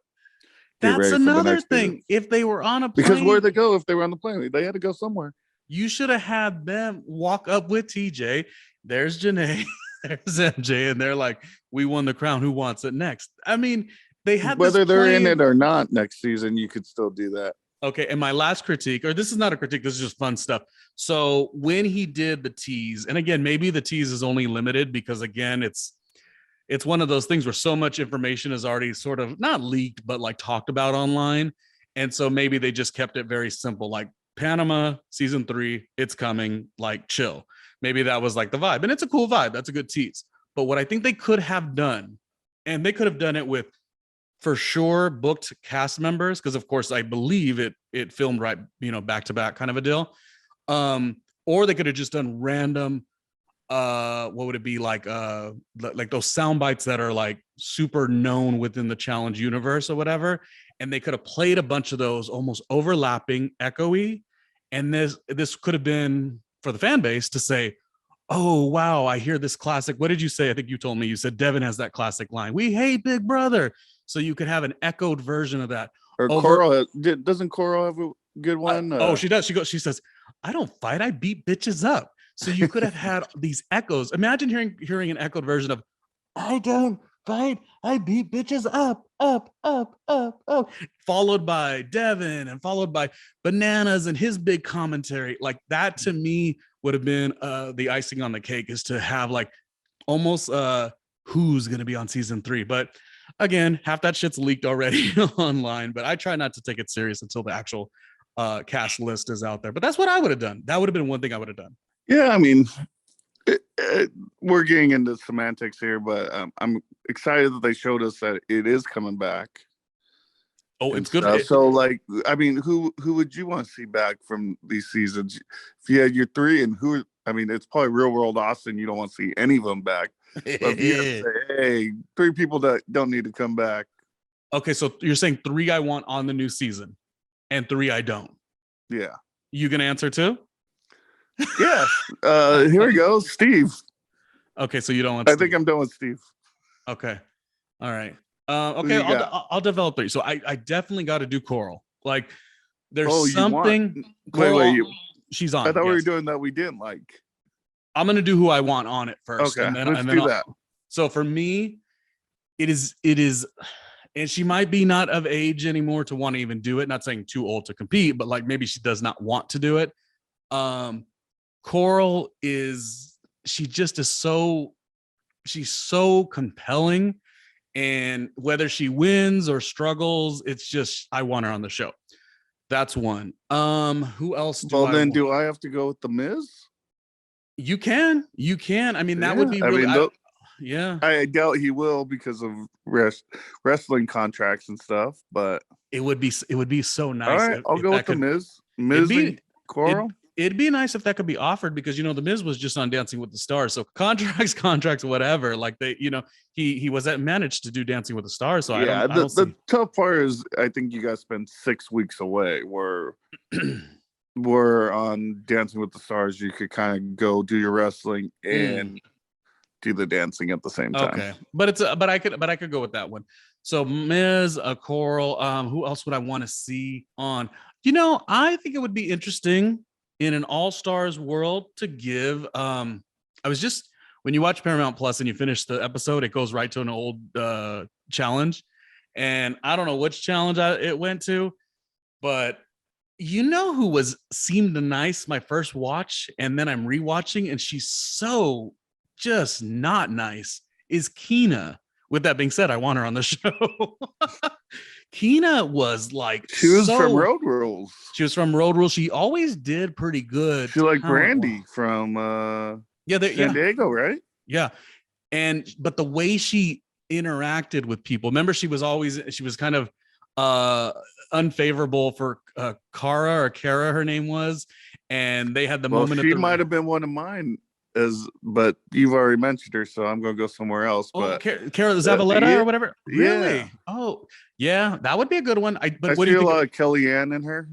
that's another thing. If they were on a plane, because where'd they go? If they were on the plane, they had to go somewhere. You should have had them walk up with TJ. There's Janae, there's MJ, and they're like, we won the crown. Who wants it next? I mean, they had whether they're in it or not next season, you could still do that. Okay, and my last critique, or this is not a critique, this is just fun stuff. So when he did the tease, and again, maybe the tease is only limited because again, it's one of those things where so much information is already sort of not leaked, but like talked about online. And so maybe they just kept it very simple, like Panama season 3, it's coming, like chill. Maybe that was like the vibe, and it's a cool vibe. That's a good tease. But what I think they could have done, and they could have done it with for sure booked cast members, because of course I believe it filmed right, back to back kind of a deal. Or they could have just done random, what would it be like those sound bites that are like super known within the challenge universe or whatever, and they could have played a bunch of those almost overlapping, echoey, and this could have been for the fan base to say, oh wow, I hear this classic. What did you say? I think you told me, you said Devin has that classic line, we hate Big Brother. So you could have an echoed version of that. Or Coral, doesn't Coral have a good one? She does. She says, I don't fight, I beat bitches up. So you could have had these echoes. Imagine hearing an echoed version of, I don't fight, I beat bitches up, followed by Devin and followed by Bananas and his big commentary. Like that to me would have been the icing on the cake, is to have like almost who's going to be on season 3. But again, half that shit's leaked already online, but I try not to take it serious until the actual cast list is out there. But that's what I would have done. That would have been one thing I would have done. Yeah, I mean, we're getting into semantics here, but I'm excited that they showed us that it is coming back. Oh, it's good. So, like, I mean, who would you want to see back from these seasons? If you had your 3, and who? I mean, it's probably Real World Austin. You don't want to see any of them back. But if you had to say, hey, 3 people that don't need to come back. Okay, so you're saying 3 I want on the new season, and 3 I don't. Yeah. You gonna answer too? Yeah. Here we go, Steve. Okay, so you don't want. I think I'm done with Steve. Okay. All right. Okay, I'll develop 3. So I definitely got to do Coral. Like, there's something. Coral, wait. She's on. I thought we were doing that we didn't like. I'm gonna do who I want on it first. Okay, and then, let's and then do that. So for me, it is, and she might be not of age anymore to want to even do it. Not saying too old to compete, but like maybe she does not want to do it. Coral is, she's so compelling, and whether she wins or struggles, it's just, I want her on the show. That's one. Who else do I want? Do I have to go with The Miz? You can. I mean, that would be really. Yeah. I doubt he will because of wrestling contracts and stuff, but it would be so nice. All right, I'll go with The Miz. Miz and Coral. It'd be nice if that could be offered, because The Miz was just on Dancing with the Stars, so contracts, whatever. Like he was managed to do Dancing with the Stars. So yeah, the tough part is I think you guys spend 6 weeks away. Where we're on Dancing with the Stars, you could kind of go do your wrestling and do the dancing at the same time. Okay, but I could go with that one. So Miz, a Coral. Who else would I want to see on? I think it would be interesting in an All-Stars world to give. I was just, when you watch Paramount Plus and you finish the episode, it goes right to an old challenge, and I don't know which challenge it went to, but who seemed nice my first watch, and then I'm rewatching, and she's so just not nice, is Keena. With that being said, I want her on the show. Keena was like, she was from Road Rules. She always did pretty good. She like Brandy from San Diego, right? Yeah. But the way she interacted with people, remember, she was kind of unfavorable for Kara, her name was, and they had the moment. She might have been one of mine. But you've already mentioned her, so I'm gonna go somewhere else. But Cara Zavaleta or whatever. Really? Yeah. Oh, yeah, that would be a good one. I see a lot of Kellyanne in her.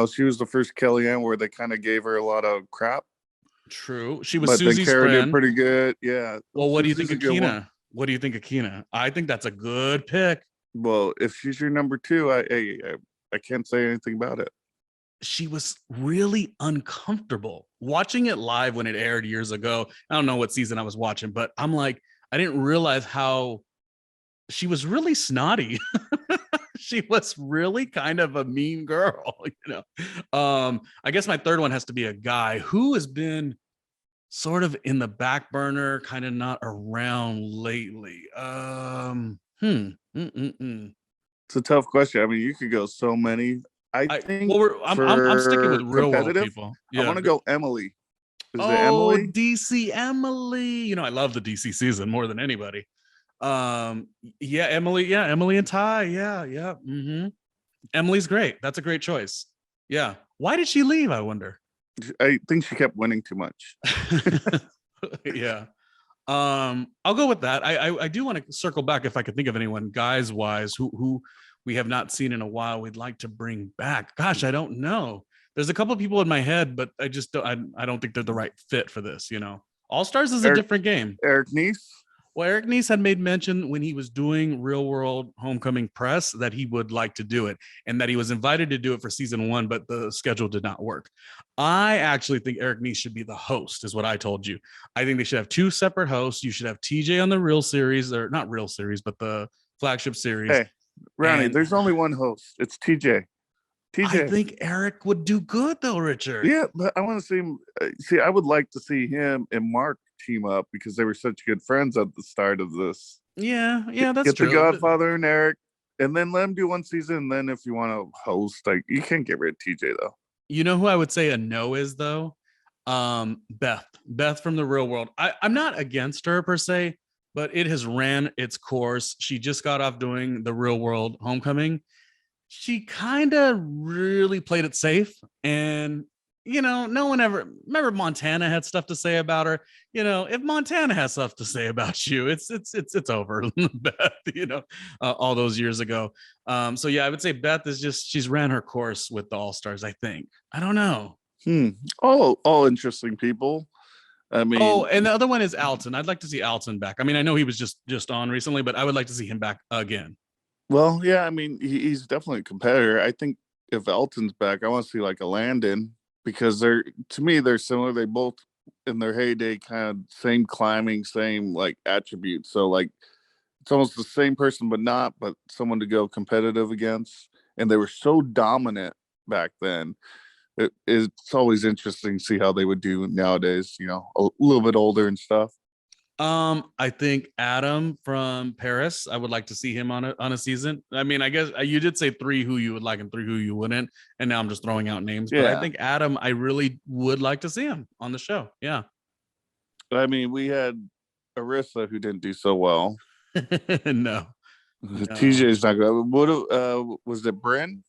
She was the first Kellyanne where they kind of gave her a lot of crap. True, she was Susie's friend. Did pretty good. Yeah. Well, what do you think of Keena? What do you think of Keena? I think that's a good pick. Well, if she's your number 2, I can't say anything about it. She was really uncomfortable watching it live when it aired years ago. I don't know what season I was watching, but I'm like, I didn't realize how she was really snotty. She was really kind of a mean girl, I guess my third one has to be a guy who has been sort of in the back burner, kind of not around lately. It's a tough question. I mean, you could go so many. I think I'm sticking with real world people. Yeah. I want to go Emily. Is it Emily? DC Emily. I love the DC season more than anybody. Emily and Ty. Yeah. Emily's great. That's a great choice. Yeah. Why did she leave, I wonder? I think she kept winning too much. Yeah. I'll go with that. I do want to circle back if I could think of anyone guys wise who we have not seen in a while we'd like to bring back. Gosh, I don't know. There's a couple of people in my head, but I just don't, I don't think they're the right fit for this. All-Stars is a different game. Eric Nies. Well, Eric Nies had made mention when he was doing Real World Homecoming press that he would like to do it, and that he was invited to do it for season 1, but the schedule did not work. I actually think Eric Nies should be the host, is what I told you. I think they should have 2 separate hosts. You should have TJ on the real series, or not real series, but the flagship series. Hey, Ronnie, there's only one host. It's TJ. I think Eric would do good though, Richard. Yeah, but I want to see him. I would like to see him and Mark team up because they were such good friends at the start of this. Yeah, that's get true. The Godfather and Eric, and then let them do one season. And then if you want to host, like, you can't get rid of TJ though. You know who I would say a no is though? Beth from The Real World. I'm not against her per se, but it has ran its course. She just got off doing The Real World Homecoming. She kind of really played it safe, and no one ever remember Montana had stuff to say about her. If Montana has stuff to say about you, it's over. Beth, all those years ago. So yeah, I would say Beth is she's ran her course with the All-Stars. I think. I don't know. All interesting people. I mean, and the other one is Alton. I'd like to see Alton back. I mean, I know he was just on recently, but I would like to see him back again. Well, yeah, I mean, he's definitely a competitor. I think if Alton's back, I want to see like a Landon, because they're similar. They both in their heyday kind of same climbing, same like attributes. So like it's almost the same person, but someone to go competitive against. And they were so dominant back then. It's always interesting to see how they would do nowadays, a little bit older and stuff. I think Adam from Paris, I would like to see him on a season. I mean, I guess you did say 3 who you would like and 3 who you wouldn't, and now I'm just throwing out names. Yeah. But I think Adam, I really would like to see him on the show. Yeah. I mean, we had Arissa who didn't do so well. No. TJ's not good. What was it, Bryn?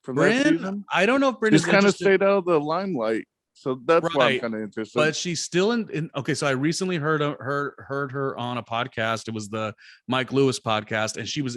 From Bryn? that season? I don't know if Bryn just kind of stayed out of the limelight. So that's why I'm kind of interested. But she's still in. Okay, so I recently heard her on a podcast. It was the Mike Lewis podcast, and she was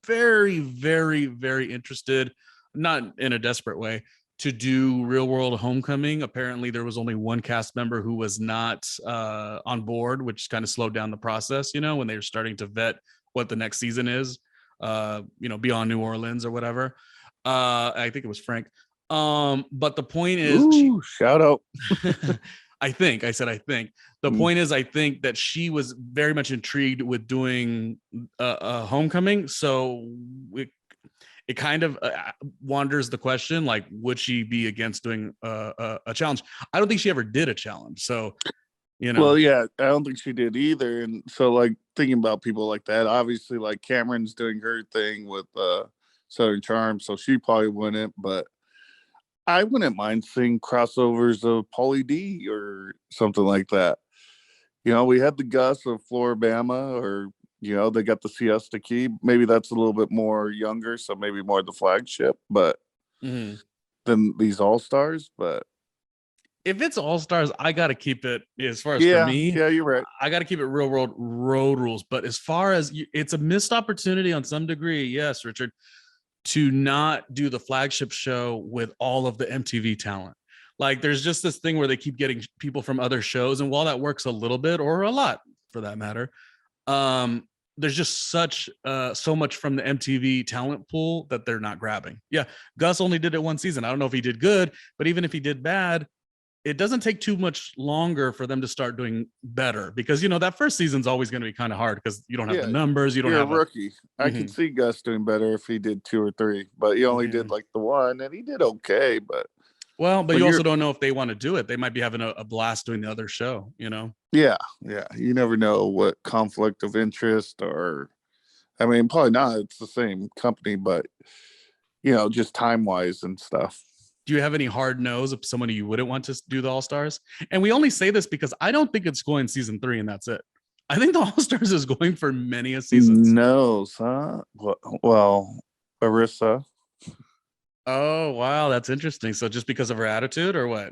very, very, very interested, not in a desperate way, to do Real World Homecoming. Apparently, there was only one cast member who was not on board, which kind of slowed down the process. When they were starting to vet what the next season is, beyond New Orleans or whatever. I think it was Frank. But the point is, shout out. I think the point is, I think that she was very much intrigued with doing a Homecoming. So it kind of wanders the question, like, would she be against doing a challenge? I don't think she ever did a challenge. So, Well, yeah, I don't think she did either. And so, like, thinking about people like that, obviously, like Cameron's doing her thing with Southern Charm, so she probably wouldn't, but I wouldn't mind seeing crossovers of Pauly D or something like that. We had the Gus of Floribama, or they got the Siesta Key. Maybe that's a little bit more younger, so maybe more the flagship, but than these All-Stars. But if it's All-Stars, I got to keep it, as far as for me. Yeah, you're right. I got to keep it Real World road rules. But as far as it's a missed opportunity on some degree, yes, Richard, to not do the flagship show with all of the MTV talent. Like, there's just this thing where they keep getting people from other shows, and while that works a little bit, or a lot for that matter, there's just so much from the MTV talent pool that they're not grabbing. Yeah, Gus only did it one season. I don't know if he did good, but even if he did bad, it doesn't take too much longer for them to start doing better, because that first season's always going to be kind of hard because you don't have the numbers. You don't have a rookie. I could see Gus doing better if he did 2 or 3, but he only did like the one, and he did okay. But you also don't know if they want to do it. They might be having a blast doing the other show. Yeah. You never know what conflict of interest, or I mean, probably not. It's the same company, but just time wise and stuff. Do you have any hard no's of someone you wouldn't want to do the All-Stars? And we only say this because I don't think it's going season 3 and that's it. I think the All-Stars is going for many a seasons. No's, huh? Well, Arissa. Oh, wow. That's interesting. So just because of her attitude, or what?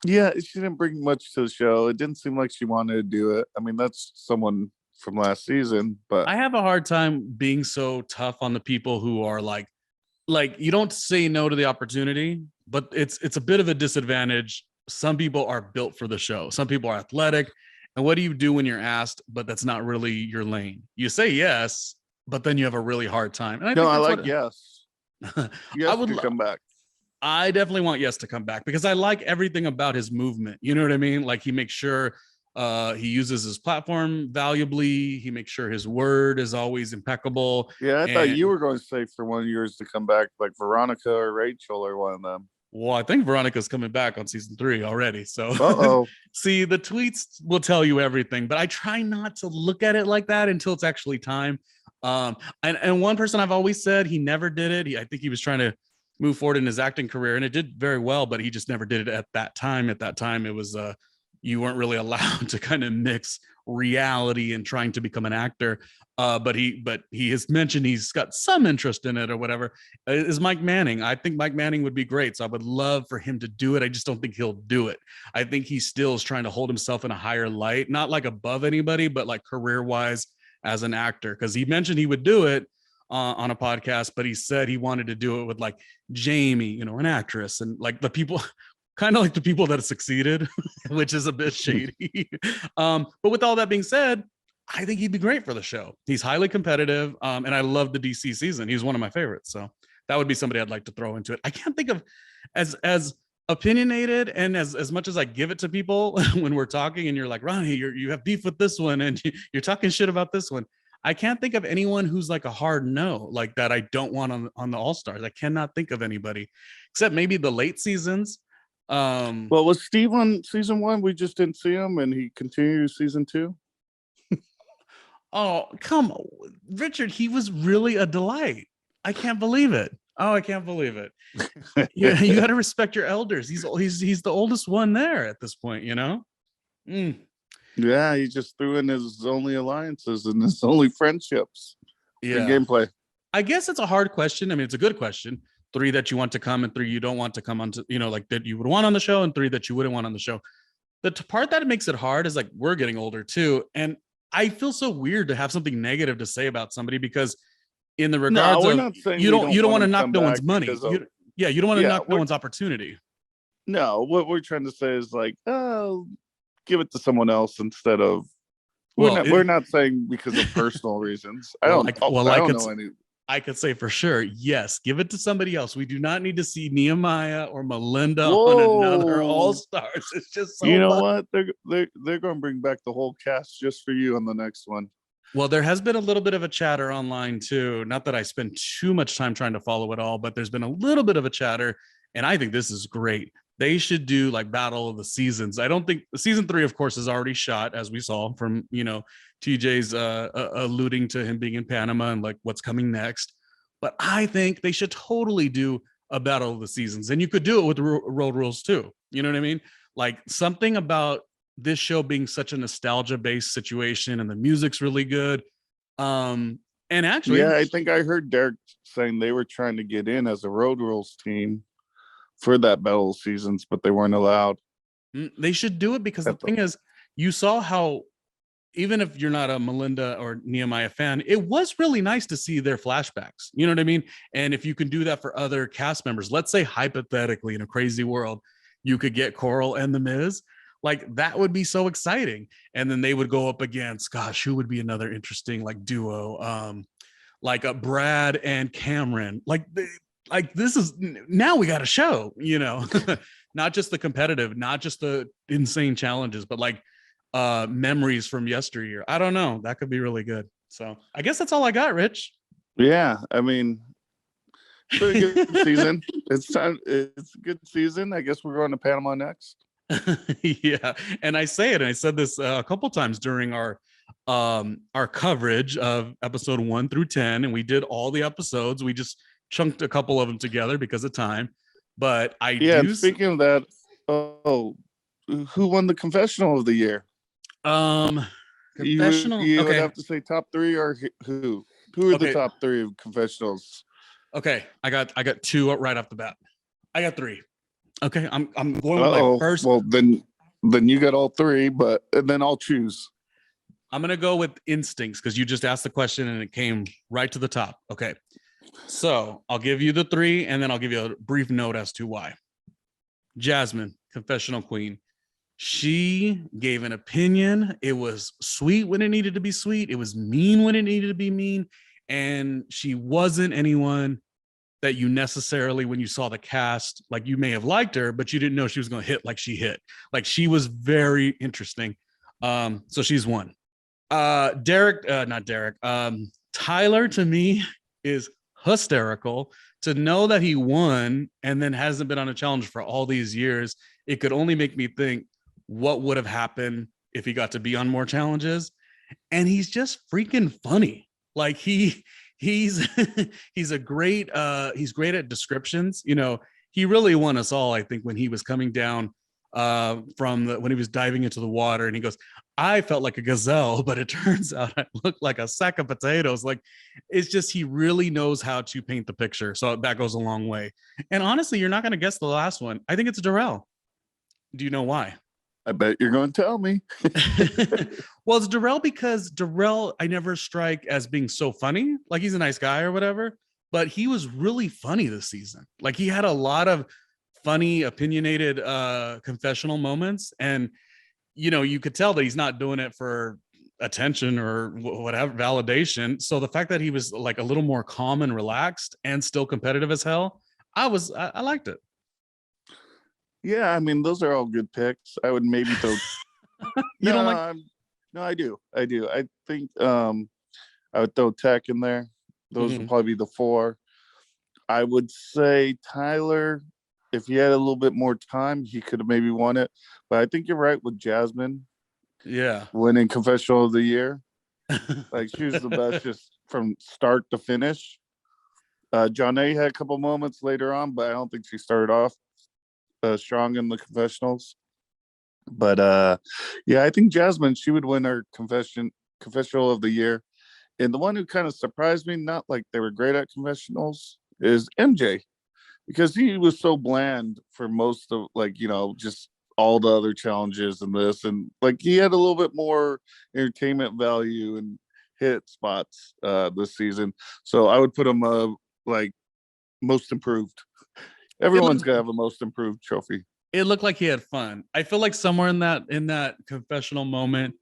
Yeah, she didn't bring much to the show. It didn't seem like she wanted to do it. I mean, that's someone from last season, but I have a hard time being so tough on the people who are like you don't say no to the opportunity, but it's a bit of a disadvantage. Some people are built for the show. Some people are athletic. And what do you do when you're asked, but that's not really your lane? You say yes, but then you have a really hard time. And I like yes. Yes, I would come back. I definitely want Yes to come back, because I like everything about his movement. You know what I mean? Like, he makes sure he uses his platform valuably. He makes sure his word is always impeccable. Yeah, I thought you were going to say for one of yours to come back, like Veronica or Rachel or one of them. Well, I think Veronica's coming back on season 3 already. Uh-oh. See, the tweets will tell you everything, but I try not to look at it like that until it's actually time. And one person I've always said he never did it. I think he was trying to move forward in his acting career, and it did very well, but he just never did it at that time. At that time, it was you weren't really allowed to kind of mix reality and trying to become an actor. But he has mentioned he's got some interest in it or whatever. Is Mike Manning. I think Mike Manning would be great. So I would love for him to do it. I just don't think he'll do it. I think he still is trying to hold himself in a higher light, not like above anybody, but like career wise as an actor. Because he mentioned he would do it on a podcast, but he said he wanted to do it with like Jamie, you know, an actress, and like the people, kind of like the people that have succeeded, which is a bit shady. But with all that being said, I think he'd be great for the show. He's highly competitive, and I love the DC season. He's one of my favorites, so that would be somebody I'd like to throw into it. I can't think of as opinionated and as much as I give it to people when we're talking, and you're like, Ronnie, you have beef with this one, and you're talking shit about this one. I can't think of anyone who's like a hard no, like that I don't want on the All-Stars. I cannot think of anybody except maybe the late seasons. Well, was Steve on season 1? We just didn't see him, and he continued season 2. Oh, come on, Richard. He was really a delight. I can't believe it. Oh, I can't believe it. Yeah, you got to respect your elders. He's the oldest one there at this point, you know? Yeah, he just threw in his only alliances and his only friendships. Yeah. In gameplay. I guess it's a hard question. I mean, it's a good question. 3 that you want to come and 3 you don't want to come on to, you know, like that you would want on the show, and 3 that you wouldn't want on the show. The part that makes it hard is like we're getting older too. And I feel so weird to have something negative to say about somebody, because in the regards of you don't want to knock no one's money. You don't want to knock no one's opportunity. No, what we're trying to say is like, oh, give it to someone else instead of. We're not saying because of personal reasons. I don't know any. I could say for sure, yes, give it to somebody else. We do not need to see Nehemiah or Melinda on another All-Stars. It's just so you know what? They're going to bring back the whole cast just for you on the next one. Well, there has been a little bit of a chatter online too. Not that I spend too much time trying to follow it all, but there's been a little bit of a chatter, and I think this is great. They should do like Battle of the Seasons. I don't think season 3, of course, is already shot, as we saw from, you know, TJ's alluding to him being in Panama and like what's coming next. But I think they should totally do a Battle of the Seasons, and you could do it with Road Rules too. You know what I mean? Like something about this show being such a nostalgia-based situation, and the music's really good. And actually, yeah, I think I heard Derek saying they were trying to get in as a Road Rules team for that Battle of Seasons, but they weren't allowed. They should do it, because the thing is, you saw how even if you're not a Melinda or Nehemiah fan, it was really nice to see their flashbacks. You know what I mean? And if you can do that for other cast members, let's say hypothetically in a crazy world, you could get Coral and The Miz. Like that would be so exciting. And then they would go up against, gosh, who would be another interesting like duo? Like a Brad and Cameron. Like this is, now we got a show, you know, not just the competitive, not just the insane challenges, but like memories from yesteryear. I don't know. That could be really good. So I guess that's all I got, Rich. Yeah, I mean, pretty good season. It's a good season. I guess we're going to Panama next. Yeah, and I said this a couple times during our coverage of episode 1 through 10, and we did all the episodes. We just chunked a couple of them together because of time. But speaking of that, who won the confessional of the year? Confessional. You would have to say top 3, or who are the top 3 of confessionals? Okay, I got 2 right off the bat. I got 3. Okay, I'm going with my first. Well, then you got all 3, but then I'll choose. I'm gonna go with instincts, because you just asked the question and it came right to the top. Okay, so I'll give you the 3, and then I'll give you a brief note as to why. Jasmine, confessional queen. She gave an opinion. It was sweet when it needed to be sweet. It was mean when it needed to be mean. And she wasn't anyone that you necessarily, when you saw the cast, like you may have liked her, but you didn't know she was going to hit like she hit. Like she was very interesting. So she's one. Tyler to me is hysterical. To know that he won and then hasn't been on a challenge for all these years, it could only make me think what would have happened if he got to be on more challenges. And he's just freaking funny. Like he's he's great at descriptions. He really won us all, I think, when he was coming down when he was diving into the water, and he goes, I felt like a gazelle, but it turns out I looked like a sack of potatoes. Like, it's just, he really knows how to paint the picture. So that goes a long way. And honestly, you're not going to guess the last one. I think it's Darrell. Do you know why? I bet you're going to tell me. Well, it's Darrell because Darrell, I never strike as being so funny. Like, he's a nice guy or whatever, but he was really funny this season. Like, he had a lot of funny, opinionated confessional moments. And, you could tell that he's not doing it for attention or whatever, validation. So the fact that he was like a little more calm and relaxed and still competitive as hell, I liked it. Yeah, I mean, those are all good picks. I would maybe throw. You don't like? No, I do. I think I would throw Tech in there. Those would probably be the four. I would say Tyler, if he had a little bit more time, he could have maybe won it. But I think you're right with Jasmine. Yeah, winning Confessional of the Year. Like, she was the best just from start to finish. Janae had a couple moments later on, but I don't think she started off strong in the confessionals. But yeah, I think Jasmine, she would win her Confessional of the Year. And the one who kind of surprised me, not like they were great at confessionals, is MJ, because he was so bland for most of, like, just all the other challenges and this, and like he had a little bit more entertainment value and hit spots this season. So I would put him like most improved. Everyone's gonna have a most improved trophy. It looked like he had fun. I feel like somewhere in that confessional moment,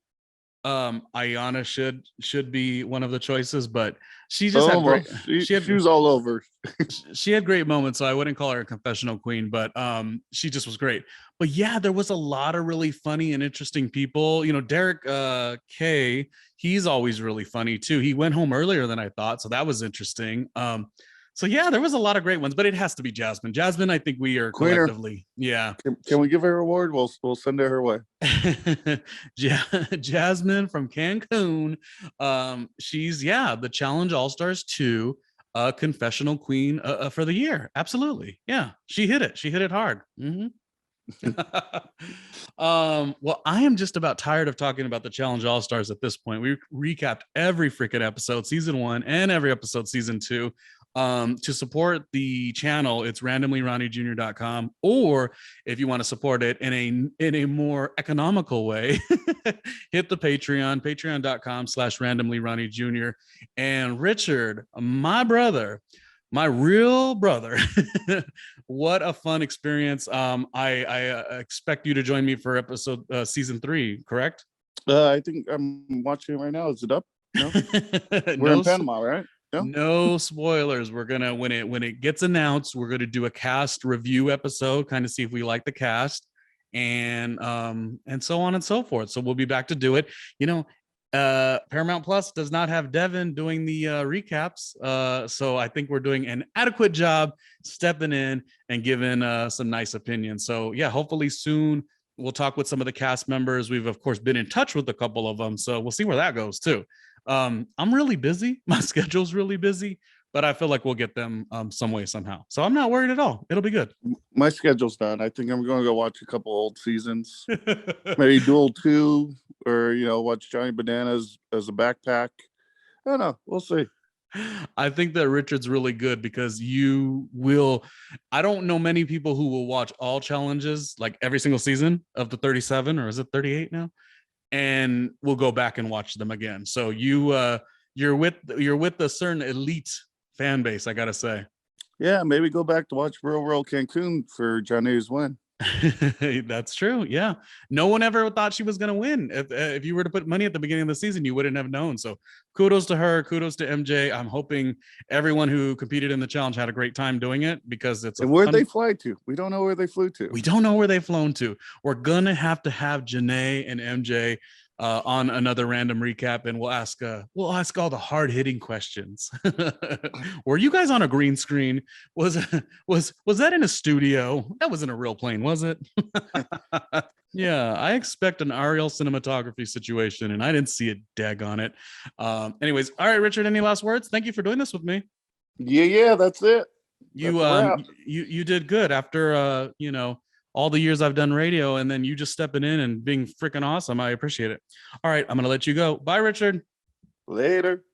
Ayana should be one of the choices, but she just had great. She was all over. She had great moments, so I wouldn't call her a confessional queen, but she just was great. But yeah, there was a lot of really funny and interesting people. Derek K, he's always really funny too. He went home earlier than I thought, so that was interesting. So yeah, there was a lot of great ones, but it has to be Jasmine. Jasmine, I think we are collectively, yeah. Can we give her a award? We'll send her way. Jasmine from Cancun. She's the Challenge All-Stars 2 confessional queen for the year. Absolutely. Yeah. She hit it hard. Well, I am just about tired of talking about the Challenge All-Stars at this point. We recapped every freaking episode, season 1, and every episode, season 2. To support the channel, it's randomlyrjr.com, or if you want to support it in a more economical way, hit the patreon.com/randomlyrjr. And Richard, my brother, my real brother, what a fun experience. I expect you to join me for episode season 3, correct? I think I'm watching it right now. Is it up? No. We're in Panama, right? No spoilers. We're gonna, when it gets announced, we're gonna do a cast review episode, kind of see if we like the cast, and so on and so forth. So we'll be back to do it. Paramount Plus does not have Devin doing the recaps, so I think we're doing an adequate job stepping in and giving some nice opinions. So yeah, hopefully soon we'll talk with some of the cast members. We've of course been in touch with a couple of them, so we'll see where that goes too. I'm really busy. My schedule's really busy, but I feel like we'll get them some way, somehow. So I'm not worried at all. It'll be good. My schedule's done. I think I'm going to go watch a couple old seasons, maybe Duel 2, or, watch Johnny Bananas as a backpack. I don't know. We'll see. I think that Richard's really good because I don't know many people who will watch all challenges, like every single season of the 37, or is it 38 now? And we'll go back and watch them again. So you're with a certain elite fan base, I gotta say. Yeah, maybe go back to watch Real Cancun for Johnny's win. That's true. Yeah, no one ever thought she was gonna win. If you were to put money at the beginning of the season, you wouldn't have known. So kudos to her. Kudos to MJ. I'm hoping everyone who competed in the challenge had a great time doing it, because it's. And where'd they fly to? We don't know where they flew to. We don't know where they've flown to. We're gonna have Janae and MJ on another random recap, and we'll ask all the hard hitting questions. Were you guys on a green screen? Was that in a studio? That wasn't a real plane, was it? Yeah, I expect an Ariel cinematography situation, and I didn't see a dag on it. Anyways, all right, Richard, any last words? Thank you for doing this with me. Yeah, that's it. You did good after all the years I've done radio, and then you just stepping in and being freaking awesome. I appreciate it. All right, I'm gonna let you go. Bye, Richard. Later.